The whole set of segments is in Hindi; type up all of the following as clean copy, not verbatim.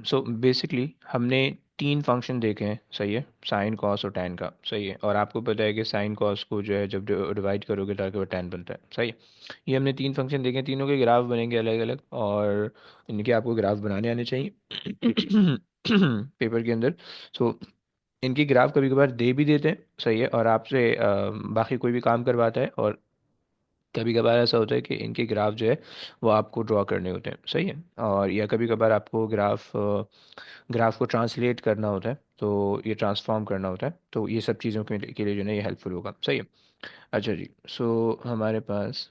सो बेसिकली हमने तीन फंक्शन देखे हैं, सही है, साइन कॉस और टैन का, सही है। और आपको पता है कि साइन कॉस को जो है जब डिवाइड करोगे ताकि वो टैन बनता है, सही है। ये हमने तीन फंक्शन देखे हैं, तीनों के ग्राफ बनेंगे अलग अलग, और इनके आपको ग्राफ बनाने आने चाहिए पेपर के अंदर। सो इनकी ग्राफ कभी कभार दे भी देते हैं, सही है, और आपसे बाकी कोई भी काम करवाता है, और कभी कभार ऐसा होता है कि इनके ग्राफ जो है वो आपको ड्रॉ करने होते हैं, सही है। और या कभी कभार आपको ग्राफ को ट्रांसलेट करना होता है, तो ये ट्रांसफॉर्म करना होता है, तो ये सब चीज़ों के लिए जो है ये हेल्पफुल होगा, सही है। अच्छा जी, सो हमारे पास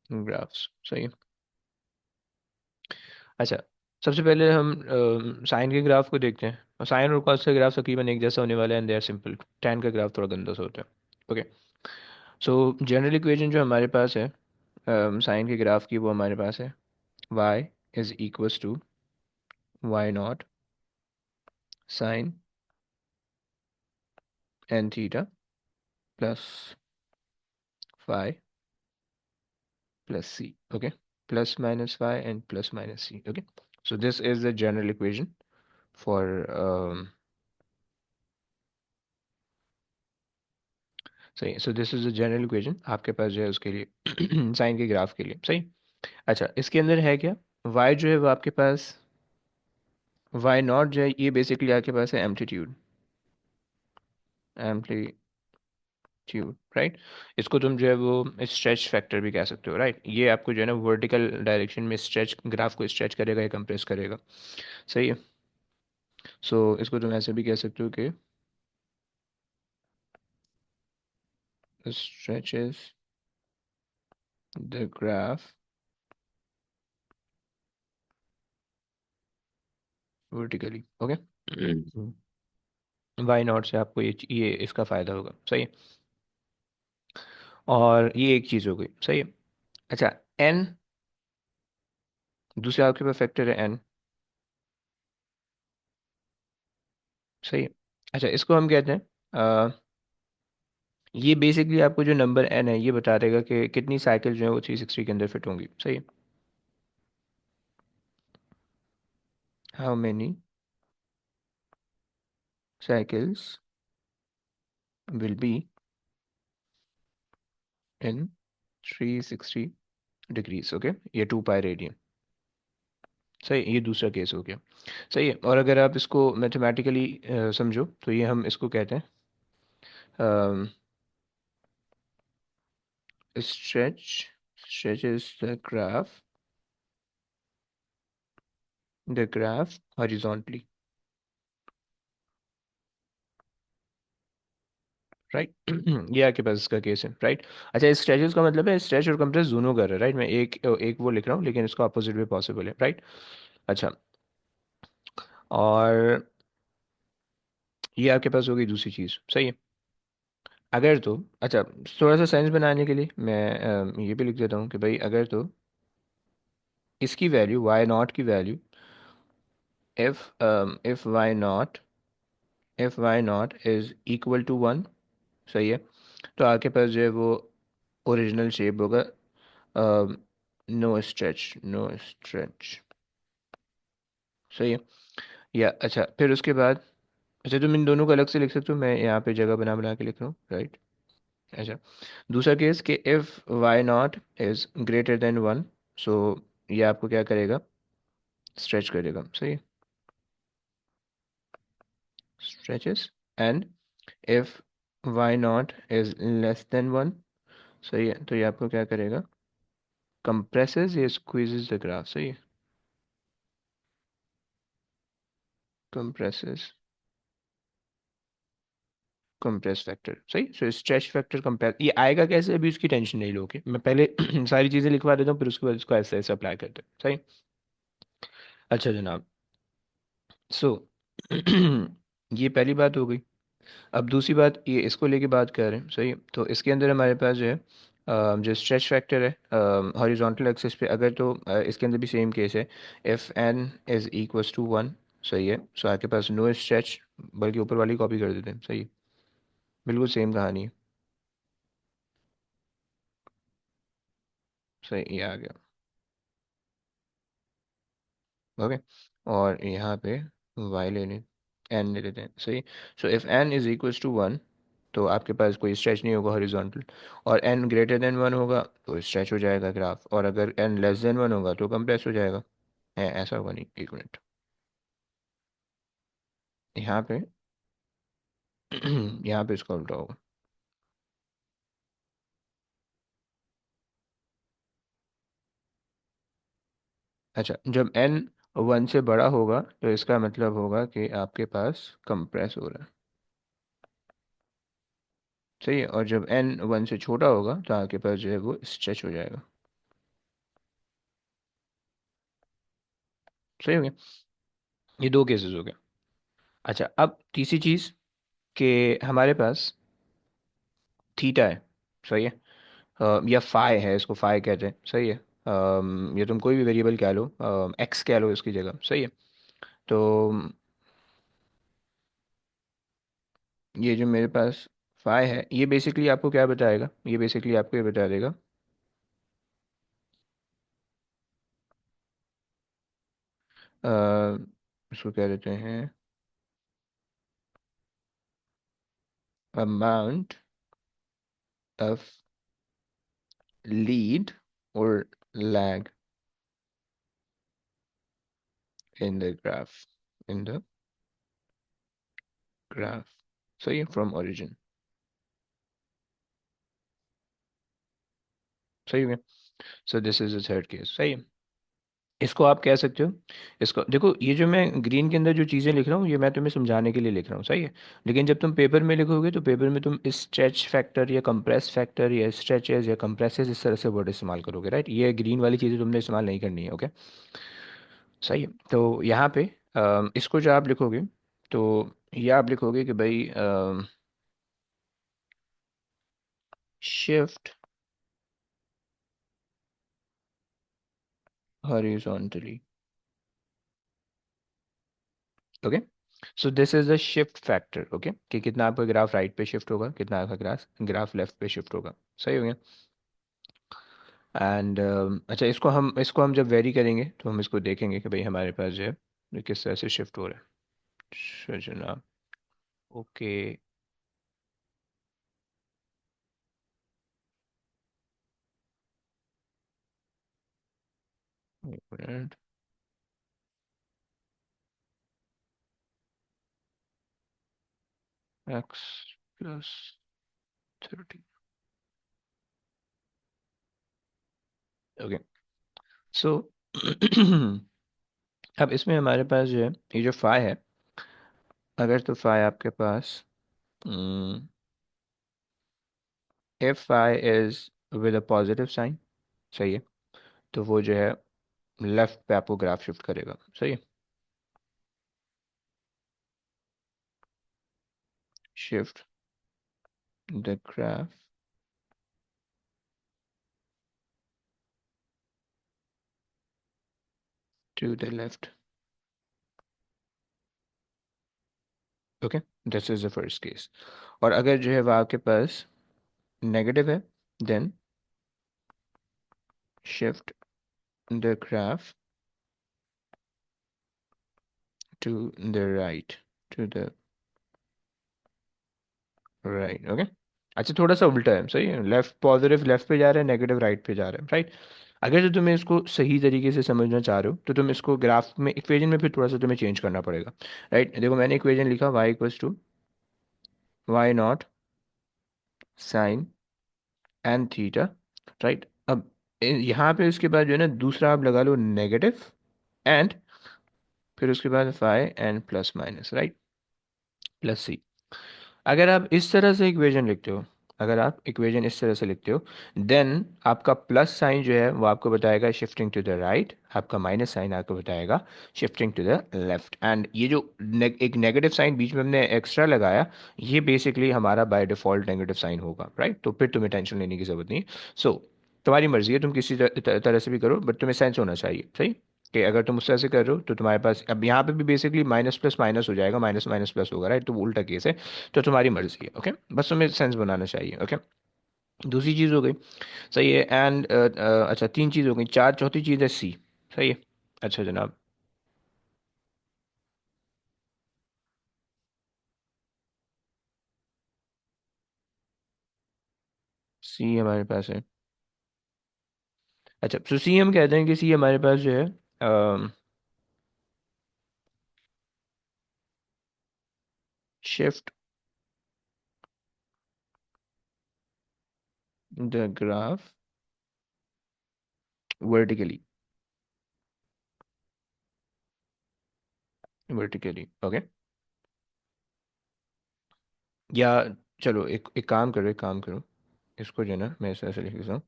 ग्राफ्स, सही है। अच्छा, सबसे पहले हम साइन के ग्राफ को देखते हैं, और साइन और कॉस का ग्राफ तकरीबन एक जैसा होने वाला है, and they are simple. Tan का ग्राफ थोड़ा गंदा सा होता है। ओके, सो जनरल इक्वेशन जो हमारे पास है साइन के ग्राफ की, वो हमारे पास है y is equals to why not sine N theta plus phi plus c. Okay, plus minus phi and plus minus c. Okay, so this is the general equation for सही। So this is the general equation आपके पास जो है उसके लिए साइन के ग्राफ के लिए, सही। अच्छा, इसके अंदर है क्या, y जो है वो आपके पास, y नॉट जो है ये बेसिकली आपके पास है एम्पलीट्यूड, एम्पलीट्यूड, राइट। इसको तुम जो है वो स्ट्रेच फैक्टर भी कह सकते हो, राइट। ये आपको जो है ना वर्टिकल डायरेक्शन में स्ट्रेच, ग्राफ को स्ट्रेच करेगा या कंप्रेस करेगा, सही है। सो इसको तुम ऐसे भी कह सकते हो कि stretches the graph vertically, okay. Y not से आपको ये इसका फ़ायदा होगा, सही है। और ये एक चीज़ हो गई, सही है। अच्छा, एन, दूसरा आपके पास फैक्टर है एन, सही है। अच्छा, इसको हम कहते हैं ये बेसिकली आपको जो नंबर एन है ये बता देगा कि कितनी साइकिल जो है वो 360 के अंदर फिट होंगी, सही है। How many cycles will be in 360 degrees, okay. ये 2 पाई रेडियन, सही, ये दूसरा केस हो गया, सही है। और अगर आप इसको मैथमेटिकली समझो तो ये हम इसको कहते हैं stretch stretches the graph horizontally, right. ये आपके पास इसका केस है, राइट। अच्छा, इस स्ट्रेचेस का मतलब है स्ट्रेच और कंप्रेस दोनों कर रहा है, राइट। मैं एक एक वो लिख रहा हूँ लेकिन इसका अपोजिट भी पॉसिबल है, राइट। अच्छा, और ये आपके पास हो गई दूसरी चीज़, सही है। अगर तो, अच्छा, थोड़ा सा सेंस बनाने के लिए मैं ये भी लिख देता हूँ कि भाई अगर तो इसकी वैल्यू वाई नॉट की value, if Y not is equal to one, सही है, तो आपके पास जो है वो ओरिजिनल शेप होगा, नो स्ट्रेच, सही है। या अच्छा, फिर उसके बाद, अच्छा तुम इन दोनों को अलग से लिख सकते हो, मैं यहाँ पे जगह बना बना के लिख रहा हूँ, राइट। अच्छा, दूसरा केस कि if y nought is greater than one, so ये आपको क्या करेगा, स्ट्रेच करेगा, सही है, stretches. And if y nought is less than one, सही है, तो ये आपको क्या करेगा, कंप्रेसेस या स्क्वीजेस द ग्राफ, सही है, कंप्रेसेस, कंप्रेस फैक्टर, सही। सो स्ट्रेच फैक्टर कंपेयर ये आएगा कैसे, अभी उसकी टेंशन नहीं लोगे, मैं पहले सारी चीज़ें लिखवा देता हूँ, फिर उसके बाद इसको ऐसे ऐसे अप्लाई करते हैं, सही। अच्छा जनाब, सो ये पहली बात हो गई। अब दूसरी बात, ये इसको लेके बात कर रहे हैं, सही। तो इसके अंदर हमारे पास जो है जो स्ट्रेच फैक्टर है हॉरिजॉन्टल एक्सिस पे, अगर तो इसके अंदर भी सेम केस है, if N is equals to one, सही है। सो आपके पास नो स्ट्रेच, बल्कि ऊपर वाली कॉपी कर देते हैं, सही है, बिल्कुल सेम कहानी है, सही, ये आ गया। ओके, और यहाँ पे वाई ले लें, एन ले लेते हैं, सही। So if n is equals to one, तो आपके पास कोई स्ट्रेच नहीं होगा हॉरिजॉन्टल, और एन ग्रेटर देन वन होगा तो स्ट्रेच हो जाएगा ग्राफ, और अगर एन लेस देन वन होगा तो कंप्रेस हो जाएगा। है ऐसा होगा नहीं, एक मिनट, यहाँ पे यहाँ पे इसका उल्टा होगा। अच्छा, जब एन वन से बड़ा होगा तो इसका मतलब होगा कि आपके पास कंप्रेस हो रहा है, सही है, और जब एन वन से छोटा होगा तो आपके पास जो है वो स्ट्रेच हो जाएगा। सही हो गया, ये दो केसेस हो गए। अच्छा, अब तीसरी चीज़ कि हमारे पास थीटा है, सही है, या फाई है, इसको फाई कहते हैं, सही है। या तुम कोई भी वेरिएबल कह लो, एक्स कह लो इसकी जगह, सही है। तो ये जो मेरे पास फाई है, ये बेसिकली आपको क्या बताएगा, ये बेसिकली आपको ये बता देगा, अ, इसको क्या देते हैं, अमाउंट ऑफ लीड और lag in the graph, in the graph, सही है, फ्रॉम ओरिजिन, सही है। So this is the third case, सही है। इसको आप कह सकते हो, इसको देखो, ये जो मैं ग्रीन के अंदर जो चीज़ें लिख रहा हूँ ये मैं तुम्हें समझाने के लिए लिख रहा हूँ, सही है। लेकिन जब तुम पेपर में लिखोगे तो पेपर में तुम स्ट्रेच फैक्टर या कंप्रेस फैक्टर या स्ट्रेचेस या कंप्रेसेस इस तरह से वर्ड इस्तेमाल करोगे, राइट। ये ग्रीन वाली चीज़ें तुमने इस्तेमाल नहीं करनी है, ओके। सही है, तो यहाँ पे इसको जो आप लिखोगे, तो ये आप लिखोगे कि भाई shift horizontally, okay. So this is the shift factor, okay, कि कितना आपका ग्राफ राइट पे शिफ्ट होगा, कितना आपका ग्राफ ग्राफ लेफ्ट पे शिफ्ट होगा, सही हो गया। एंड अच्छा, इसको हम जब वेरी करेंगे तो हम इसको देखेंगे कि भाई हमारे पास जो है ये किस तरह से शिफ्ट हो रहा है। अच्छा जनाब, ओके, एक मिनट, एक्स प्लस 30, ओके। सो अब इसमें हमारे पास जो है ये जो फाई है, अगर तो फाई आपके पास, if phi is with a positive sign, सही है, तो वो जो है लेफ्ट पे आपको ग्राफ शिफ्ट करेगा, सही है। Shift the graph to the left, okay, this is the first case. और अगर जो है वो आपके पास नेगेटिव है, then shift the graph to the right, to the right, okay. अच्छा, थोड़ा सा उल्टा है, सही है, लेफ्ट पॉजिटिव लेफ्ट पे जा रहा है, नेगेटिव राइट पे जा रहा है, राइट। अगर जो तुम्हें इसको सही तरीके से समझना चाह रहे हो तो तुम इसको ग्राफ में इक्वेशन में फिर थोड़ा सा तुम्हें चेंज करना पड़ेगा, राइट। देखो, मैंने इक्वेशन लिखा y equals to why not sine N theta, right. अब यहाँ पे उसके बाद जो है ना दूसरा आप लगा लो नेगेटिव, एंड फिर उसके बाद phi n plus minus, right, plus c. अगर आप इस तरह से इक्वेशन लिखते हो, अगर आप इक्वेशन इस तरह से लिखते हो, देन आपका प्लस साइन जो है वो आपको बताएगा शिफ्टिंग टू द राइट, आपका माइनस साइन आपको बताएगा shifting to the left. And ये जो एक नेगेटिव साइन बीच में हमने एक्स्ट्रा लगाया, ये बेसिकली हमारा बाय डिफॉल्ट नेगेटिव साइन होगा, राइट। तो फिर तुम्हें टेंशन लेने की जरूरत नहीं। सो तुम्हारी मर्जी है, तुम किसी तरह से भी करो, बट तुम्हें सेंस होना चाहिए, सही। कि अगर तुम उस तरह से कर रहे हो तो तुम्हारे पास अब यहाँ पे भी बेसिकली माइनस प्लस माइनस हो जाएगा, माइनस माइनस प्लस होगा, राइट, तो वो उल्टा केस है। तो तुम्हारी मर्जी है, ओके, बस तुम्हें सेंस बनाना चाहिए, ओके। दूसरी चीज़ हो गई, सही है। एंड अच्छा, तीन चीज़ हो गई, चार, चौथी चीज़ है सी, सही है। अच्छा जनाब, सी हमारे पास है। अच्छा, तो सी हम कहते हैं कि सी हमारे पास जो है shift the graph vertically. Vertically, okay. या चलो एक एक काम करो, एक काम करो, इसको जो है ना मैं ऐसे ऐसे लिख देता हूँ।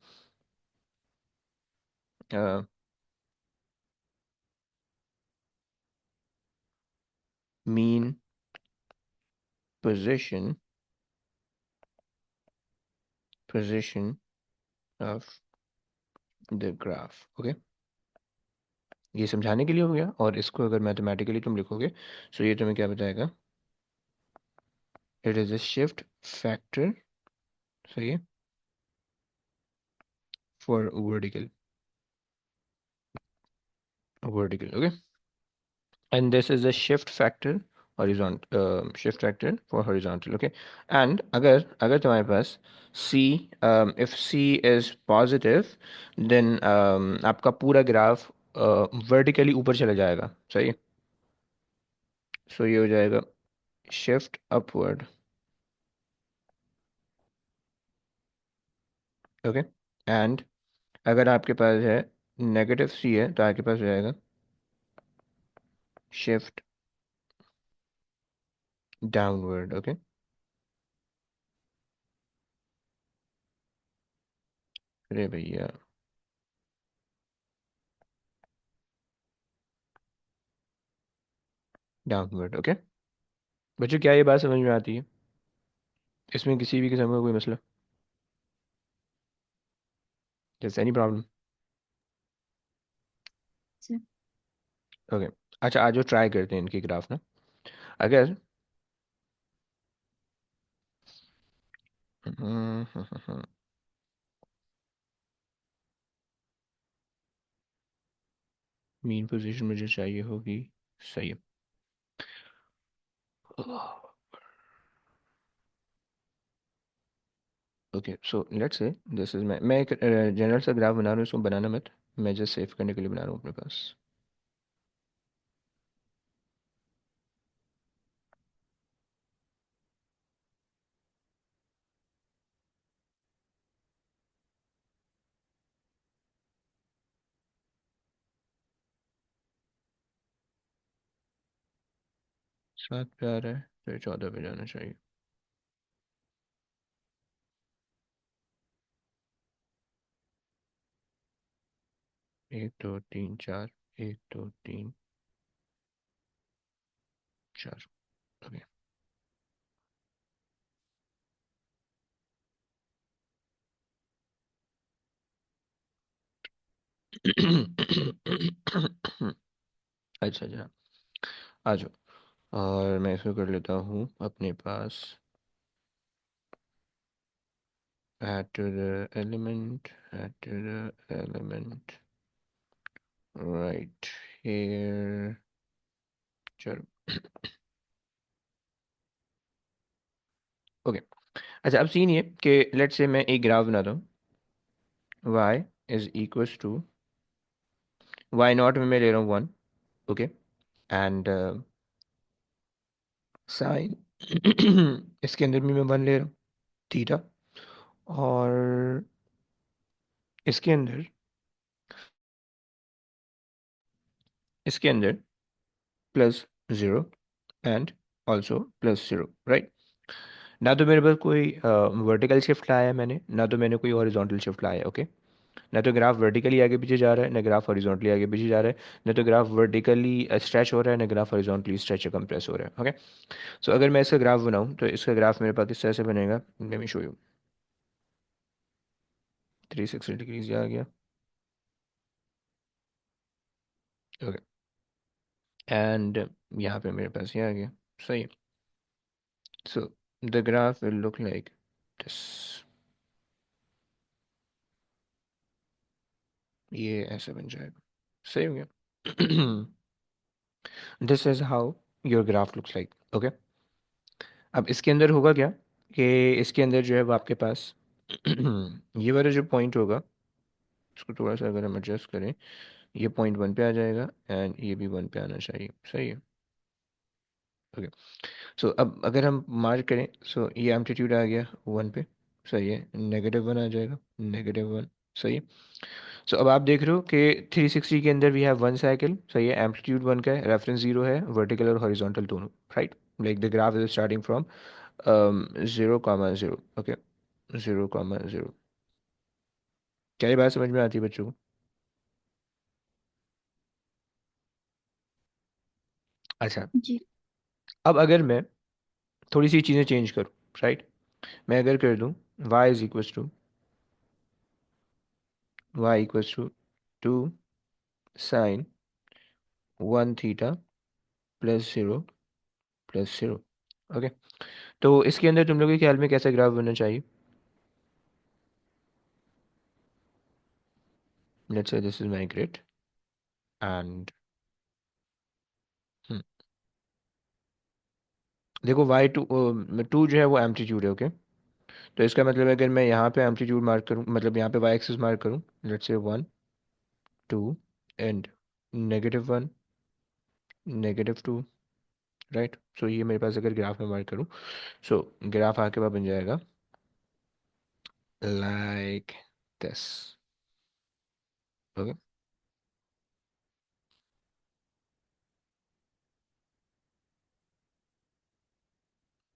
Mean position, position of the graph, okay. ये समझाने के लिए हो गया, और इसको अगर मैथमेटिकली तुम लिखोगे तो ये तुम्हें क्या बताएगा? It is a shift factor, सही है, for vertical, vertical, okay. And this is a shift factor horizontal, shift factor for horizontal, okay. And अगर तुम्हारे पास c, if c is positive, then आपका पूरा ग्राफ वर्टिकली ऊपर चला जाएगा, सही है। सो ये हो जाएगा शिफ्ट अपवर्ड, ओके। एंड अगर आपके पास है नेगेटिव c है, तो आपके पास हो जाएगा शिफ्ट डाउनवर्ड, ओके। अरे भैया, डाउनवर्ड, ओके। बच्चों क्या ये बात समझ में आती है? इसमें किसी भी किस्म का कोई मसला? जैसे एनी प्रॉब्लम? अच्छा। ओके। अच्छा, आज जो ट्राई करते हैं इनकी ग्राफ ना। अगर मीन पोजीशन मुझे चाहिए होगी, सही है। Okay, so let's say this is मैं एक जनरल सा ग्राफ बना रहा हूँ, इसको बनाना मत, मैं जस्ट सेव करने के लिए बना रहा हूँ अपने पास। 7 पे आ रहा है, तो ये 14 पे जाना चाहिए। 1 2 3 4, 1 2 3 4, ओके। अच्छा अच्छा, आ जाओ। और मैं इसको कर लेता हूँ अपने पास, add to the element, add to the element right here, चलो। ओके। अच्छा, अब सीन ये कि लेट्स से मैं एक ग्राफ बनाता हूँ, y is equals to, Y naught में मैं ले रहा हूँ 1, ओके। एंड साइन इसके अंदर भी मैं 1 ले रहा हूँ, थीटा। और इसके अंदर +0 एंड ऑल्सो +0, राइट। ना तो मेरे पास कोई वर्टिकल शिफ्ट लाया है मैंने, ना तो मैंने कोई हॉरिजॉन्टल शिफ्ट लाया है, ओके। ना तो ग्राफ वर्टिकली आगे पीछे जा रहा है, ना ग्राफ हॉरिजॉन्टली आगे पीछे जा रहा है, ना तो ग्राफ वर्टिकली स्ट्रेच हो रहा है, ना ग्राफ हॉरिजॉन्टली स्ट्रेच या कंप्रेस हो रहा है, ओके। सो अगर मैं इसका ग्राफ बनाऊं तो इसका ग्राफ मेरे पास इस तरह से बनेगा, let me show you. 360 degrees आ गया, ओके। एंड यहाँ पे मेरे पास ये आ गया, सही। सो the graph will look like this, ये ऐसे बन जाएगा, सही हो गया। This is how your graph looks like, okay. अब इसके अंदर होगा क्या कि इसके अंदर जो है वो आपके पास ये वाला जो पॉइंट होगा इसको थोड़ा सा अगर हम एडजस्ट करें, ये पॉइंट 1 पे आ जाएगा एंड ये भी 1 पे आना चाहिए, सही है। ओके, सो अब अगर हम मार्क करें, सो ये एम्पलीट्यूड आ गया 1 पे, सही है, -1 आ जाएगा, -1, सही है। सो अब आप देख रहे हो कि 360 के अंदर वी हैव वन साइकिल, सही है, एम्पलीट्यूड 1 का है, रेफरेंस 0 है, वर्टिकल और हॉरिजॉन्टल दोनों, right. Like the graph is starting from 0, 0, okay, 0, 0। क्या ये बात समझ में आती है बच्चों को? अच्छा, जी। अब अगर मैं थोड़ी सी चीज़ें चेंज करूँ, राइट, मैं अगर कर दूँ y equals to 2 sine 1 theta +0 +0, okay. तो इसके अंदर तुम लोग के ख्याल में कैसा ग्राफ बनना चाहिए? Let's say this is my grid and देखो y2 जो है वो एम्पलीट्यूड है, ओके। तो इसका मतलब है अगर मैं यहाँ पे एम्पलीट्यूड मार्क करूँ, मतलब यहाँ पे y एक्सिस मार्क करूँ, लेट्स से 1, 2 एंड -1, -2, राइट। सो ये मेरे पास अगर ग्राफ में मार्क करूँ, सो ग्राफ आके बाद बन जाएगा like this, okay.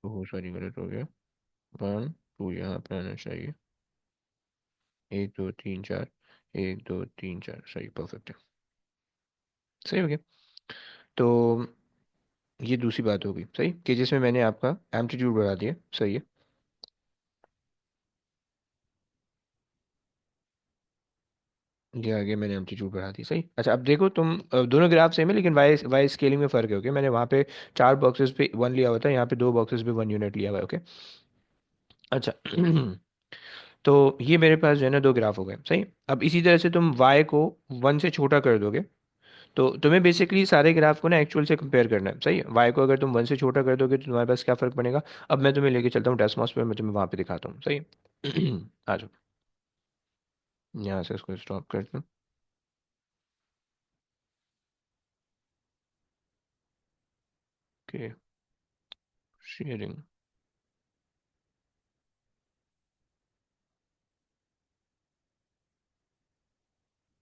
Oh sorry, गलत हो गया, 1, 2 यहाँ पे आना चाहिए, 1, 2, 3, 4, 1, 2, 3, 4, सही, परफेक्ट है, सही हो गया। तो ये दूसरी बात होगी, सही, कि जिसमें मैंने आपका एम्पलीट्यूड बढ़ा दिया, सही है। ये आगे मैंने एम्पलीट्यूड बढ़ा दी, सही। अच्छा, अब देखो तुम दोनों ग्राफ सेम है लेकिन वाई वाई स्केलिंग में फ़र्क है, ओके। मैंने वहाँ पे 4 बॉक्सेस पे 1 लिया हुआ था, यहाँ पे 2 बॉक्सेस पे 1 यूनिट लिया हुआ है, ओके। अच्छा, तो ये मेरे पास जो है ना 2 ग्राफ हो गए, सही। अब इसी तरह से तुम y को 1 से छोटा कर दोगे, तो तुम्हें बेसिकली सारे ग्राफ को ना एक्चुअल से कंपेयर करना है, सही है। y को अगर तुम 1 से छोटा कर दोगे तो तुम्हारे पास क्या फ़र्क पड़ेगा? अब मैं तुम्हें लेके चलता हूँ डेस्मॉस पे, मैं तुम्हें वहाँ पे दिखाता हूँ, सही है। आ जाओ, यहाँ से इसको स्टॉप करते हैं, ओके, शेयरिंग।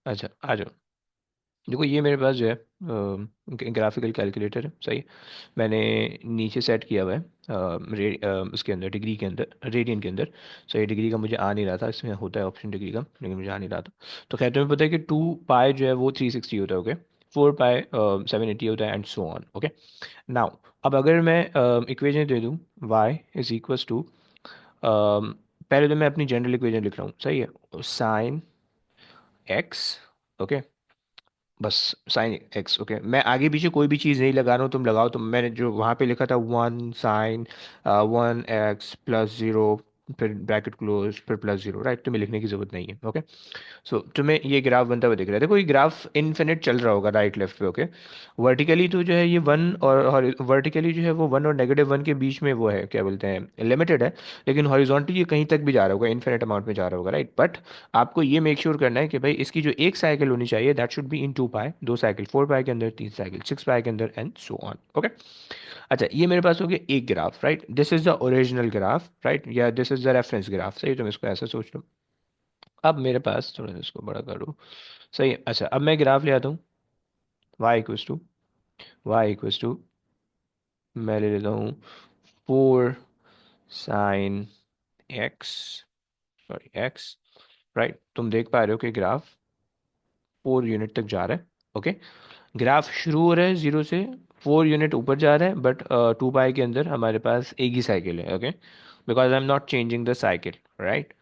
अच्छा, आ जाओ। देखो ये मेरे पास जो है ग्राफिकल कैलकुलेटर है, सही। मैंने नीचे सेट किया हुआ है उसके अंदर, डिग्री के अंदर, रेडियन के अंदर, सही। डिग्री का मुझे आ नहीं रहा था, इसमें होता है ऑप्शन डिग्री का, लेकिन मुझे आ नहीं रहा था। तो खैर तुम्हें पता है कि 2 पाई जो है वो 360 होता है, ओके। 4 पाई 780 होता है and so on, okay. Now अब अगर मैं इक्वेशन दे दूँ y = पहले तो मैं अपनी जनरल इक्वेशन लिख रहा हूँ, सही है, साइन एक्स, ओके, बस साइन एक्स, ओके। मैं आगे पीछे कोई भी चीज़ नहीं लगा रहा हूँ, तुम लगाओ। तो मैंने जो वहाँ पे लिखा था 1 sin 1x +0, फिर ब्रैकेट क्लोज, फिर +0, राइट, तुम्हें लिखने की जरूरत नहीं है, ओके। सो तुम्हें ये ग्राफ बनता हुआ दिख रहा है, देखो ये ग्राफ इनफिनिट चल रहा होगा राइट लेफ्ट पे, ओके। वर्टिकली तो जो है ये 1 और वर्टिकली जो है वो 1 और -1 के बीच में वो है, क्या बोलते हैं, लिमिटेड है। लेकिन हॉरिजॉन्टली ये कहीं तक भी जा रहा होगा, इनफिनिट अमाउंट में जा रहा होगा, राइट। बट आपको ये मेक श्योर करना है कि भाई इसकी जो एक साइकिल होनी चाहिए that should be in 2 pi, 2 cycle, 4 पाई के अंदर, 3 साइकिल 6 पाई के अंदर एंड सो ऑन, ओके। अच्छा, ये मेरे पास हो गया एक graph, right, this is the original graph, right, या this is the reference graph, सही। तुम इसको ऐसा सोच लो। अब मेरे पास थोड़ा सा इसको बड़ा करूँ, सही है। अच्छा, अब मैं ग्राफ ले आता हूँ, y इक्वल्स टू मैं ले लेता हूँ 4 sin x, sorry x, right. तुम देख पा रहे हो कि ग्राफ 4 यूनिट तक जा रहा है, ओके। ग्राफ शुरू हो रहा है 0 से, 4 यूनिट ऊपर जा रहा है, बट 2 पाई के अंदर हमारे पास एक ही साइकिल है, okay, because I am not changing the cycle, right.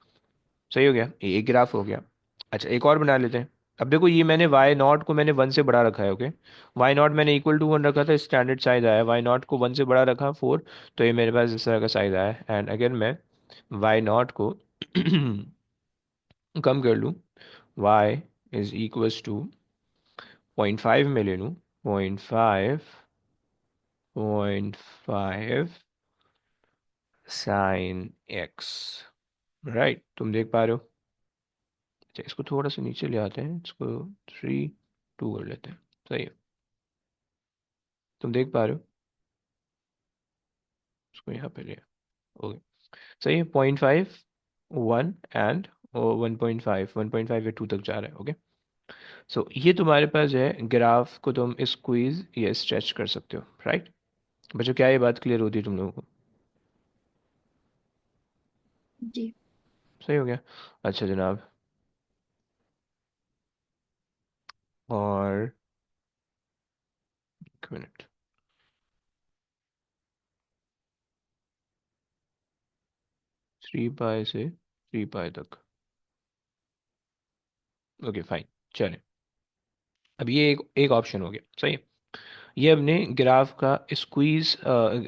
सही हो गया, ये एक ग्राफ हो गया। अच्छा, एक और बना लेते हैं। अब देखो ये मैंने y0 को मैंने 1 से बड़ा रखा है, ओके। y0 मैंने =1 रखा था, स्टैंडर्ड साइज आया, y0 को 1 से बड़ा रखा 4, तो ये मेरे पास इस तरह का साइज आया। एंड अगर मैं y0 को कम कर लूँ, y = 0.5 में ले लूँ, 0.5 sin x, राइट, तुम देख पा रहे हो। अच्छा, इसको थोड़ा सा नीचे ले आते हैं, इसको 3 2 कर लेते हैं। सही है, तुम देख पा रहे हो। इसको यहाँ पे ले, ओके। सही है, 0.5, 1 एंड 1.5, 1.5 या 2 तक जा रहा है, ओके। सो ये तुम्हारे पास है ग्राफ को तुम स्क्वीज या स्ट्रेच कर सकते हो, राइट। बच्चों, क्या ये बात क्लियर होती है तुम लोगों को? जी। सही हो गया। अच्छा जनाब, और एक मिनट। 3 पाई से 3 पाई तक, ओके फाइन। चलें, अब ये एक एक ऑप्शन हो गया, सही है। ये हमने ग्राफ का स्क्वीज,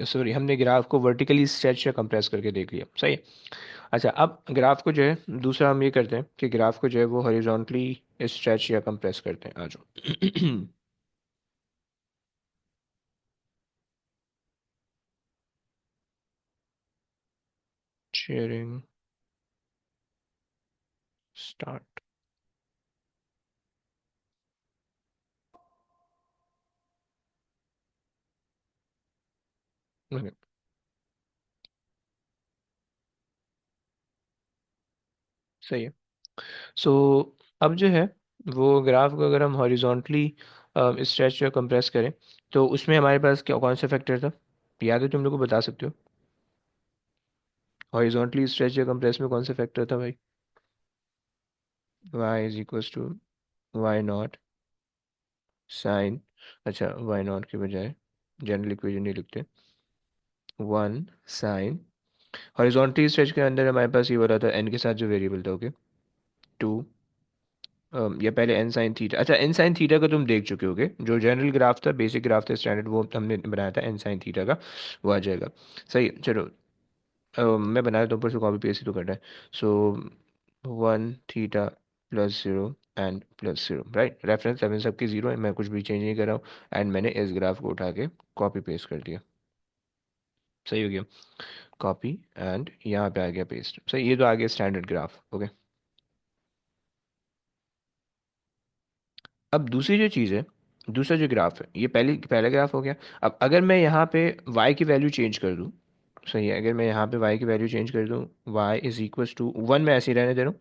सॉरी, हमने ग्राफ को वर्टिकली स्ट्रेच या कंप्रेस करके देख लिया, सही है। अच्छा, अब ग्राफ को जो है दूसरा हम ये करते हैं कि ग्राफ को जो है वो हॉरिजॉन्टली स्ट्रेच या कंप्रेस करते हैं, आ जाओ। Sharing start. सही है। सो अब जो है वो ग्राफ को अगर हम हॉरिजॉन्टली स्ट्रेच या कंप्रेस करें, तो उसमें हमारे पास क्या, कौन सा फैक्टर था? याद है तुम लोग को, बता सकते हो? हॉरिजॉन्टली स्ट्रेच या कंप्रेस में कौन सा फैक्टर था भाई? y is equals to why not sine, अच्छा वाई नॉट के बजाय जनरल इक्वेशन नहीं लिखते, 1 साइन। हॉरिजॉन्टली स्ट्रेच के अंदर हमारे पास ये बोला था n के साथ जो वेरिएबल था, ओके, 2, या पहले एन साइन थीटा। अच्छा, एन साइन थीटा का तुम देख चुके होगे, जो जनरल ग्राफ था, बेसिक ग्राफ था स्टैंडर्ड, वो हमने बनाया था एन साइन थीटा का, वो आ जाएगा। सही है, चलो। मैं बनाया तो ऊपर से कॉपी पेस्ट ही तो करना है। सो 1 theta +0 and +0, right. Reference level सबके 0 है, मैं कुछ भी चेंज नहीं कर रहा हूँ। एंड मैंने इस ग्राफ को उठा के कॉपी पेस्ट कर दिया। सही हो गया, कॉपी एंड यहाँ पे आ गया पेस्ट। सही, ये तो आ गया स्टैंडर्ड ग्राफ, ओके। अब दूसरी जो चीज़ है, दूसरा जो ग्राफ है, ये पहला ग्राफ हो गया। अब अगर मैं यहाँ पे y की वैल्यू चेंज कर दूँ, सही है, अगर मैं यहाँ पे y की वैल्यू चेंज कर दूँ, y इज इक्वल्स टू 1, मैं ऐसे ही रहने दे रहा हूँ,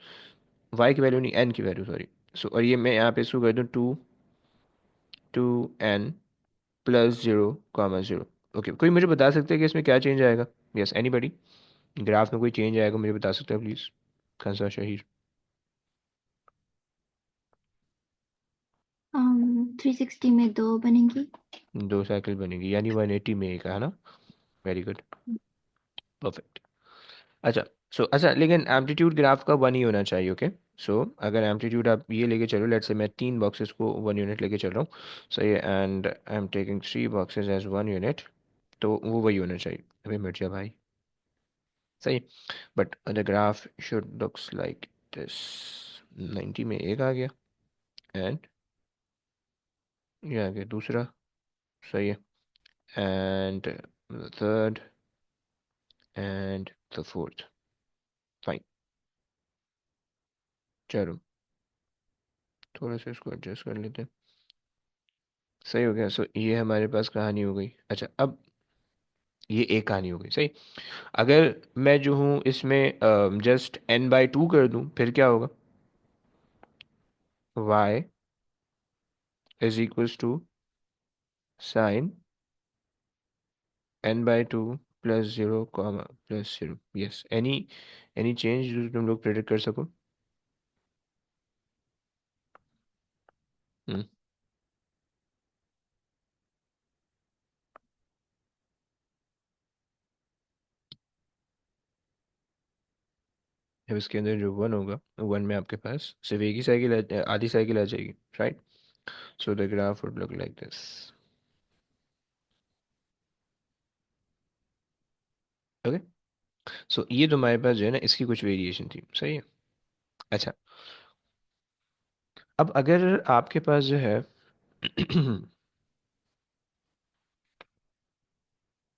y की वैल्यू नहीं, n की वैल्यू, सॉरी। सो और ये मैं यहाँ पे इसको कर दूँ 2 2n +0, 0। ओके, कोई मुझे बता सकता है कि इसमें क्या चेंज आएगा? Yes, anybody? ग्राफ में कोई चेंज आएगा, मुझे बता सकता है प्लीज़? खंसा शहीर। 360 में 2 बनेंगी। 2 साइकिल बनेगी, यानी 180 में एक है ना। Very good, perfect. अच्छा, सो अच्छा, लेकिन एम्पलीट्यूड ग्राफ का 1 ही होना चाहिए, ओके। सो अगर एम्पलीट्यूड आप ये लेके चलो, लेट्स से मैं 3 बॉक्सेस को 1 यूनिट लेके चल रहा हूँ, सही है, and I am taking 3 boxes as 1 unit, तो वो वही होना चाहिए। अभी मिट जा भाई। सही, but the graph should looks like this. 90 में एक आ गया, एंड ये आ गया दूसरा, सही है, and third and the fourth, fine. चलो, थोड़ा सा इसको एडजस्ट कर लेते हैं। सही हो गया। सो ये हमारे पास कहानी हो गई। अच्छा, अब ये एक कहानी हो गई, सही। अगर मैं जो हूँ इसमें जस्ट n/2 कर दूँ, फिर क्या होगा? y is equals to sine n/2 +0, +0। Yes, any change जो तुम लोग प्रेडिक्ट कर सको? हम्म, अब इसके अंदर जो 1 होगा, 1 में आपके पास सिर्फ एक ही साइकिल, आधी साइकिल आ जाएगी, right. So the graph would look like this, okay. So ये तो हमारे पास जो है ना, इसकी कुछ वेरिएशन थी, सही है। अच्छा, अब अगर आपके पास जो है